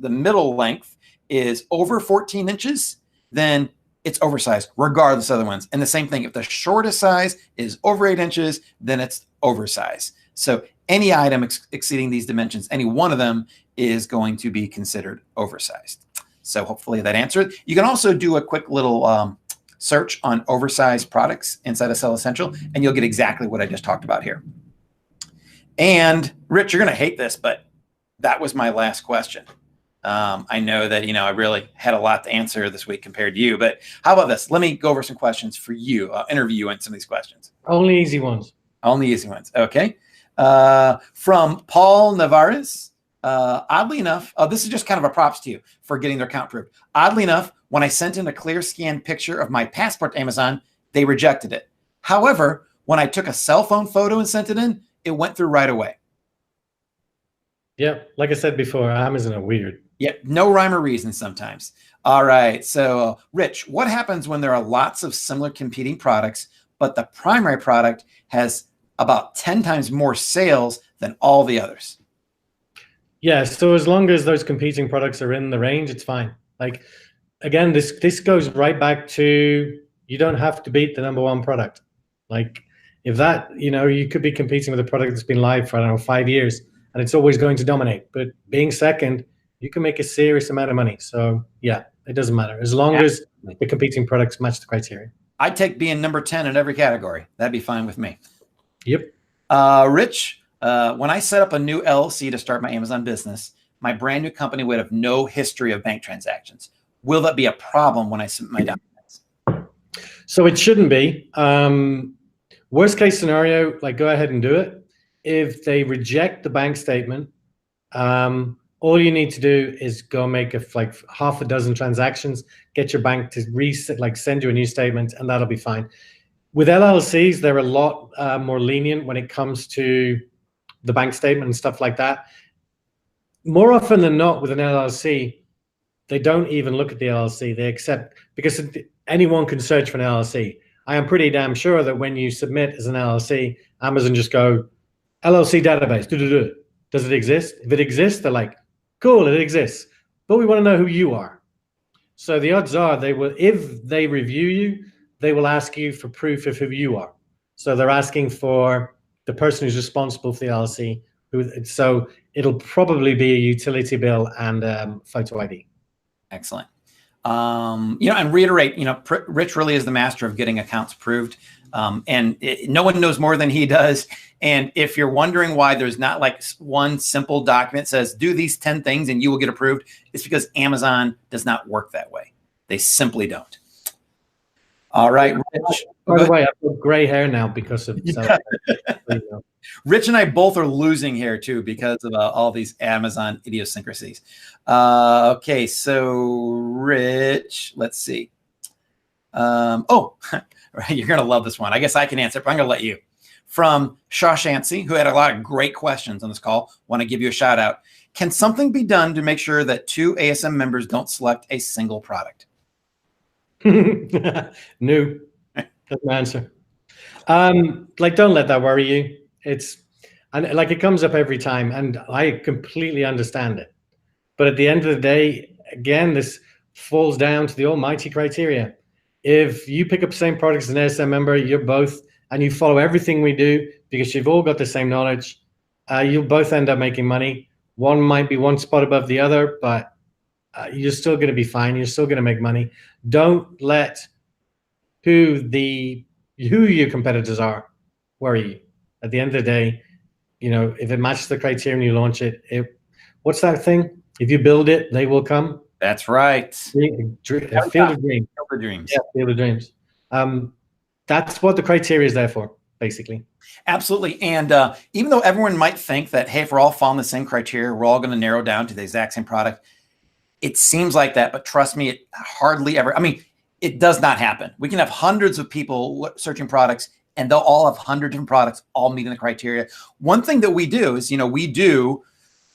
middle length is over 14 inches, then it's oversized, regardless of other ones. And the same thing, if the shortest size is over 8 inches, then it's oversized. So any item exceeding these dimensions, any one of them is going to be considered oversized. So hopefully that answered. You can also do a quick little search on oversized products inside of Sell Essential, and you'll get exactly what I just talked about here. And Rich, you're going to hate this, but that was my last question. I know that, I really had a lot to answer this week compared to you, but how about this? Let me go over some questions for you. I'll interview you on some of these questions. Only easy ones. Only easy ones. Okay. From Paul Navarez. Oddly enough, this is just kind of a props to you for getting their account approved. Oddly enough, when I sent in a clear scan picture of my passport to Amazon, they rejected it. However, when I took a cell phone photo and sent it in, it went through right away. Yeah, like I said before, Amazon are weird. Yeah, no rhyme or reason sometimes. All right, so Rich, what happens when there are lots of similar competing products, but the primary product has about 10 times more sales than all the others? Yeah, so as long as those competing products are in the range, it's fine. Like, again, this goes right back to, you don't have to beat the #1 product. Like, if that, you could be competing with a product that's been live for, I don't know, 5 years, and it's always going to dominate. But being second, you can make a serious amount of money. So yeah, it doesn't matter, as long as the competing products match the criteria. I'd take being number 10 in every category. That'd be fine with me. Yep. Rich, when I set up a new LLC to start my Amazon business, my brand new company would have no history of bank transactions. Will that be a problem when I submit my documents? So it shouldn't be. Worst case scenario, like, go ahead and do it. If they reject the bank statement, all you need to do is go make like half a dozen transactions, get your bank to send you a new statement, and that'll be fine. With LLCs, they're a lot more lenient when it comes to the bank statement and stuff like that. More often than not, with an LLC, they don't even look at the LLC. They accept, because anyone can search for an LLC. I am pretty damn sure that when you submit as an LLC, Amazon just go, LLC database, does it exist? If it exists, they're like, cool, it exists. But we want to know who you are. So the odds are they will, if they review you, they will ask you for proof of who you are. So they're asking for the person who's responsible for the LLC. So it'll probably be a utility bill and photo ID. Excellent. And reiterate, Rich really is the master of getting accounts approved. No one knows more than he does. And if you're wondering why there's not like one simple document that says, do these 10 things and you will get approved, it's because Amazon does not work that way. They simply don't. All right, Rich. By the way, I've got gray hair now because of Rich and I both are losing hair too because of all these Amazon idiosyncrasies. Okay, so Rich, let's see. You're going to love this one. I guess I can answer it, but I'm going to let you. From Shawshancy, who had a lot of great questions on this call, want to give you a shout out. Can something be done to make sure that 2 ASM members don't select a single product? No, that's my answer. Don't let that worry you. It comes up every time, and I completely understand it. But at the end of the day, again, this falls down to the almighty criteria. If you pick up the same products as an ASM member, you're both, and you follow everything we do because you've all got the same knowledge, you'll both end up making money. One might be one spot above the other, but you're still going to be fine. You're still going to make money. Don't let who your competitors are worry you. At the end of the day, if it matches the criteria and you launch it, what's that thing? If you build it, they will come. That's right. Field of dreams. Field of dreams. Yeah, field of dreams. That's what the criteria is there for, basically. Absolutely. And even though everyone might think that, hey, if we're all following the same criteria, we're all going to narrow down to the exact same product, it seems like that, but trust me, it hardly ever, it does not happen. We can have hundreds of people searching products and they'll all have 100 different products, all meeting the criteria. One thing that we do is, we do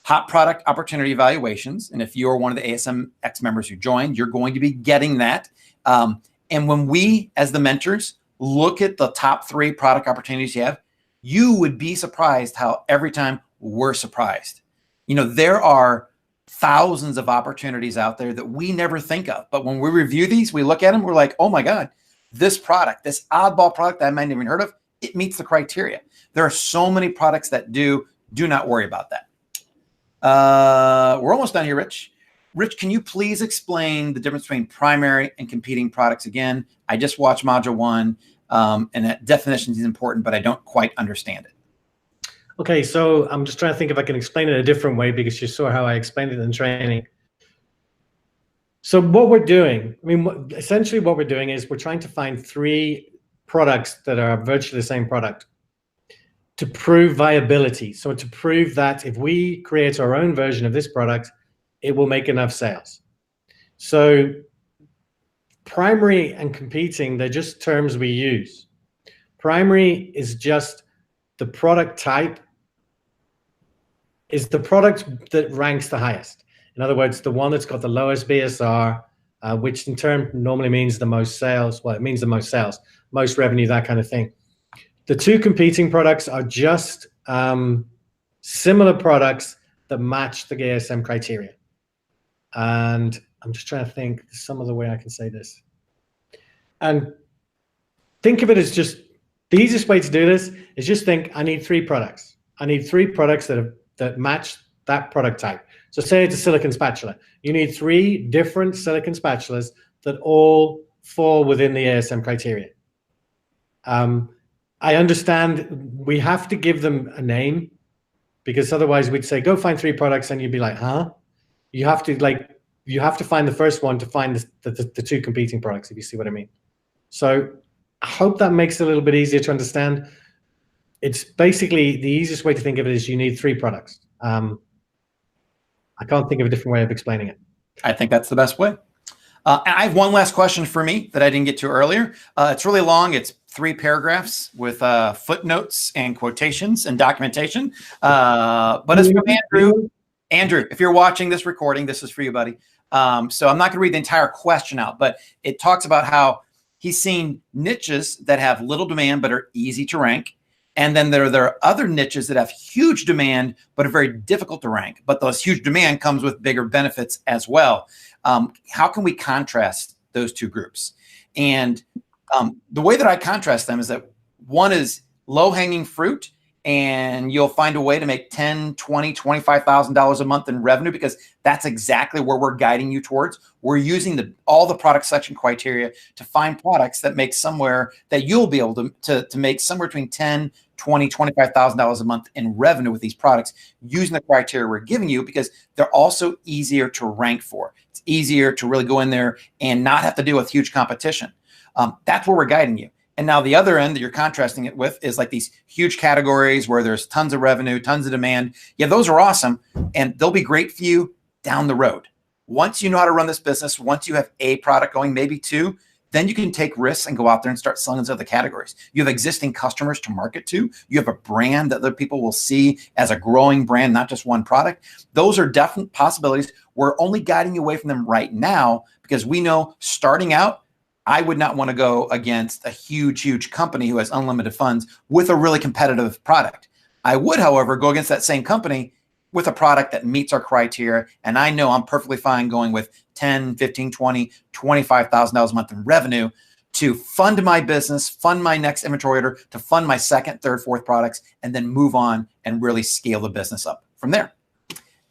hot product opportunity evaluations. And if you're one of the ASMX members who joined, you're going to be getting that. And when we, as the mentors, look at the top 3 product opportunities you have, you would be surprised how every time we're surprised. There are thousands of opportunities out there that we never think of. But when we review these, we look at them, we're like, oh my God, this product, this oddball product that I might have even heard of, it meets the criteria. There are so many products that do not worry about that. We're almost done here, Rich. Rich, can you please explain the difference between primary and competing products again? I just watched module 1, and that definition is important, but I don't quite understand it. Okay, so I'm just trying to think if I can explain it a different way because you saw how I explained it in training. So what we're doing, essentially what we're doing is we're trying to find 3 products that are virtually the same product to prove viability. So to prove that if we create our own version of this product, it will make enough sales. So primary and competing, they're just terms we use. Primary is just the product type is the product that ranks the highest. In other words, the one that's got the lowest BSR, which in turn normally means the most sales. Well, it means the most sales, most revenue, that kind of thing. The 2 competing products are just similar products that match the ASM criteria. And I'm just trying to think some other way I can say this. And think of it as just the easiest way to do this is just think, I need 3 products. I need 3 products that match that product type. So say it's a silicon spatula. You need 3 different silicon spatulas that all fall within the ASM criteria. I understand we have to give them a name because otherwise we'd say, go find 3 products and you'd be like, huh? You have to find the first one to find the 2 competing products, if you see what I mean. So I hope that makes it a little bit easier to understand. It's basically the easiest way to think of it is you need 3 products. I can't think of a different way of explaining it. I think that's the best way. I have one last question for me that I didn't get to earlier. It's really long. It's 3 paragraphs with footnotes and quotations and documentation. But it's from Andrew. Andrew, if you're watching this recording, this is for you, buddy. So I'm not going to read the entire question out, but it talks about how he's seen niches that have little demand but are easy to rank. And then there are other niches that have huge demand, but are very difficult to rank. But those huge demand comes with bigger benefits as well. How can we contrast those two groups? And the way that I contrast them is that one is low-hanging fruit, and you'll find a way to make $10,000, $20,000, $25,000 a month in revenue, because that's exactly where we're guiding you towards. We're using all the product selection criteria to find products that make somewhere that you'll be able to make somewhere between $10,000, $20,000, $25,000 a month in revenue with these products using the criteria we're giving you, because they're also easier to rank for. It's easier to really go in there and not have to deal with huge competition. That's where we're guiding you. And now the other end that you're contrasting it with is like these huge categories where there's tons of revenue, tons of demand. Yeah, those are awesome. And they'll be great for you down the road. Once you know how to run this business, once you have a product going, maybe two, then you can take risks and go out there and start selling into other categories. You have existing customers to market to. You have a brand that other people will see as a growing brand, not just one product. Those are definite possibilities. We're only guiding you away from them right now because we know starting out, I would not want to go against a huge company who has unlimited funds with a really competitive product. I would, however, go against that same company with a product that meets our criteria. And I know I'm perfectly fine going with $10,000, $15,000, $20,000, $25,000 a month in revenue to fund my business, fund my next inventory order, to fund my second, third, fourth products, and then move on and really scale the business up from there.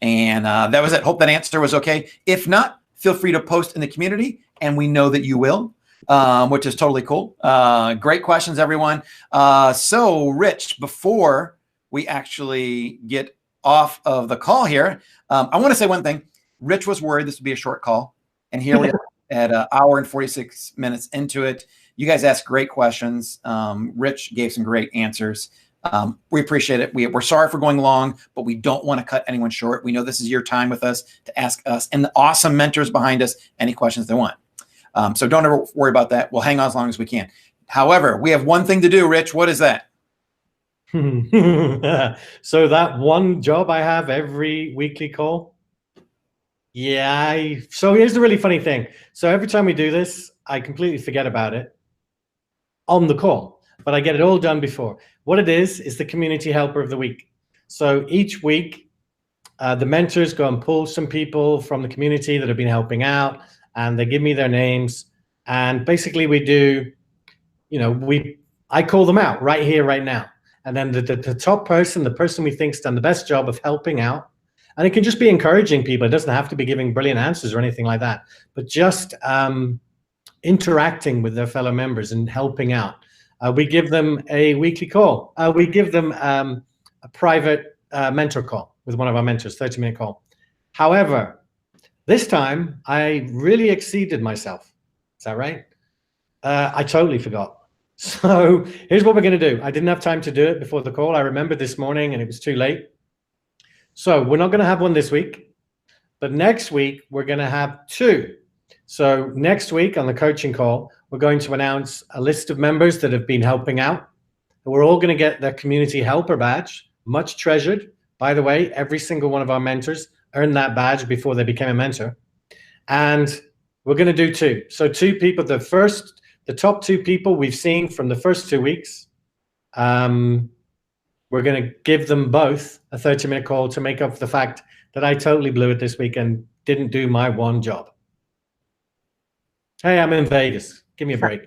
And that was it. Hope that answer was okay. If not, feel free to post in the community, and we know that you will. Which is totally cool. Great questions, everyone. So Rich, before we actually get off of the call here, I want to say one thing. Rich was worried this would be a short call, and here we are at an hour and 46 minutes into it. You guys asked great questions. Rich gave some great answers. We appreciate it. We're sorry for going long, but we don't want to cut anyone short. We know this is your time with us to ask us and the awesome mentors behind us any questions they want. So don't ever worry about that. We'll hang on as long as we can. However, we have one thing to do, Rich. What is that? So that one job I have every weekly call. Yeah. So here's the really funny thing. So every time we do this, I completely forget about it on the call, but I get it all done before. What it is the community helper of the week. So each week, the mentors go and pull some people from the community that have been helping out, and they give me their names. And basically we do, I call them out right here, right now. And then the top person, the person we think's done the best job of helping out, and it can just be encouraging people. It doesn't have to be giving brilliant answers or anything like that, but just interacting with their fellow members and helping out. We give them a weekly call. We give them a private mentor call with one of our mentors, 30-minute call. However, this time, I really exceeded myself. Is that right? I totally forgot. So here's what we're going to do. I didn't have time to do it before the call. I remembered this morning and it was too late. So we're not going to have one this week, but next week we're going to have two. So next week on the coaching call, we're going to announce a list of members that have been helping out. We're all going to get their community helper badge, much treasured. By the way, every single one of our mentors earned that badge before they became a mentor. And we're going to do two. So two people, the top two people we've seen from the first 2 weeks, we're going to give them both a 30-minute call to make up for the fact that I totally blew it this week and didn't do my one job. Hey, I'm in Vegas. Give me a break.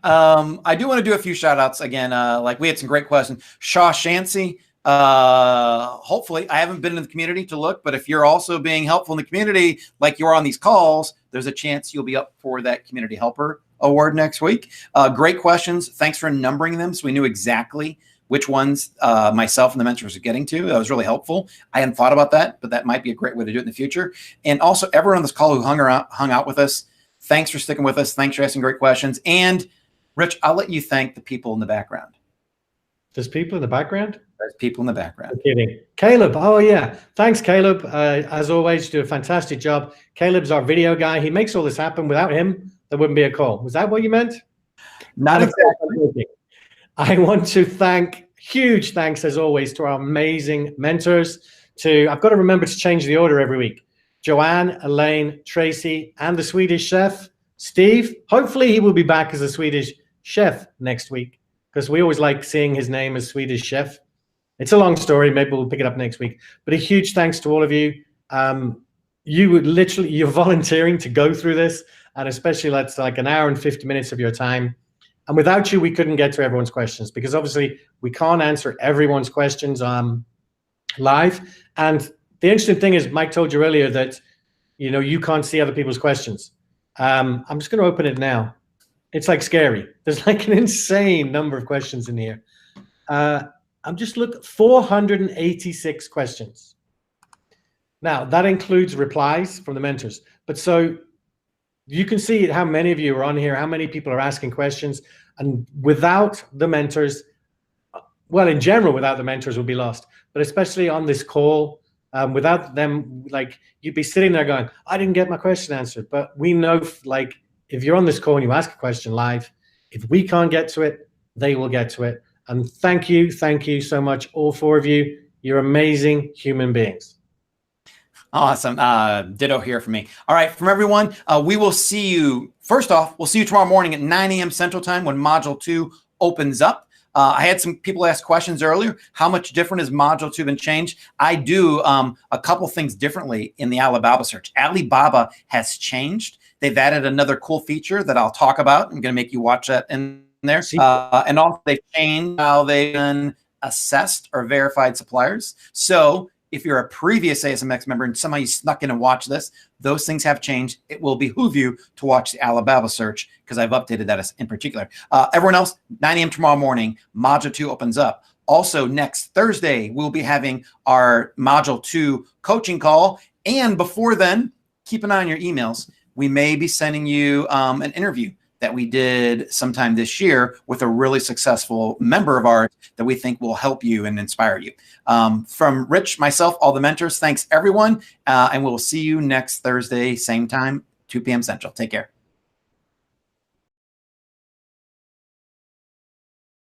I do want to do a few shout outs again. Like we had some great questions. Shaw Shancy. Hopefully, I haven't been in the community to look, but if you're also being helpful in the community, like you are on these calls, there's a chance you'll be up for that Community Helper Award next week. Great questions. Thanks for numbering them so we knew exactly which ones myself and the mentors are getting to. That was really helpful. I hadn't thought about that, but that might be a great way to do it in the future. And also, everyone on this call who hung out with us, thanks for sticking with us. Thanks for asking great questions. And Rich, I'll let you thank the people in the background. There's people in the background? There's people in the background. I'm kidding. Caleb. Oh, yeah. Thanks, Caleb. As always, you do a fantastic job. Caleb's our video guy. He makes all this happen. Without him, there wouldn't be a call. Was that what you meant? Not exactly. I want to huge thanks, as always, to our amazing mentors. I've got to remember to change the order every week. Joanne, Elaine, Tracy, and the Swedish chef, Steve. Hopefully, he will be back as a Swedish chef next week, because we always like seeing his name as Swedish chef. It's a long story. Maybe we'll pick it up next week. But a huge thanks to all of you. You would literally, you're volunteering to go through this, and especially that's like an hour and 50 minutes of your time. And without you, we couldn't get to everyone's questions, because obviously we can't answer everyone's questions live. And the interesting thing is, Mike told you earlier that, you know, you can't see other people's questions. I'm just going to open it now. It's like scary. There's like an insane number of questions in here. I'm just looking, 486 questions. Now, that includes replies from the mentors. But so you can see how many of you are on here, how many people are asking questions. And without the mentors, well, in general, without the mentors, we'll be lost. But especially on this call, without them, like, you'd be sitting there going, I didn't get my question answered. But we know, like, if you're on this call and you ask a question live, if we can't get to it, they will get to it. And thank you so much, all four of you. You're amazing human beings. Awesome. Ditto here for me. All right, from everyone, we will see you. First off, we'll see you tomorrow morning at 9 a.m. Central Time when Module 2 opens up. I had some people ask questions earlier. How much different is Module 2 been changed? I do a couple things differently in the Alibaba search. Alibaba has changed. They've added another cool feature that I'll talk about. I'm going to make you watch that in there. And also they've changed how they've been assessed or verified suppliers. So if you're a previous ASMX member and somehow you snuck in and watched this, those things have changed. It will behoove you to watch the Alibaba search because I've updated that in particular. Everyone else, 9 a.m. tomorrow morning, Module 2 opens up. Also, next Thursday, we'll be having our Module 2 coaching call. And before then, keep an eye on your emails. We may be sending you an interview that we did sometime this year with a really successful member of ours that we think will help you and inspire you. From Rich, myself, all the mentors, thanks everyone. And we'll see you next Thursday, same time, 2 p.m. Central. Take care.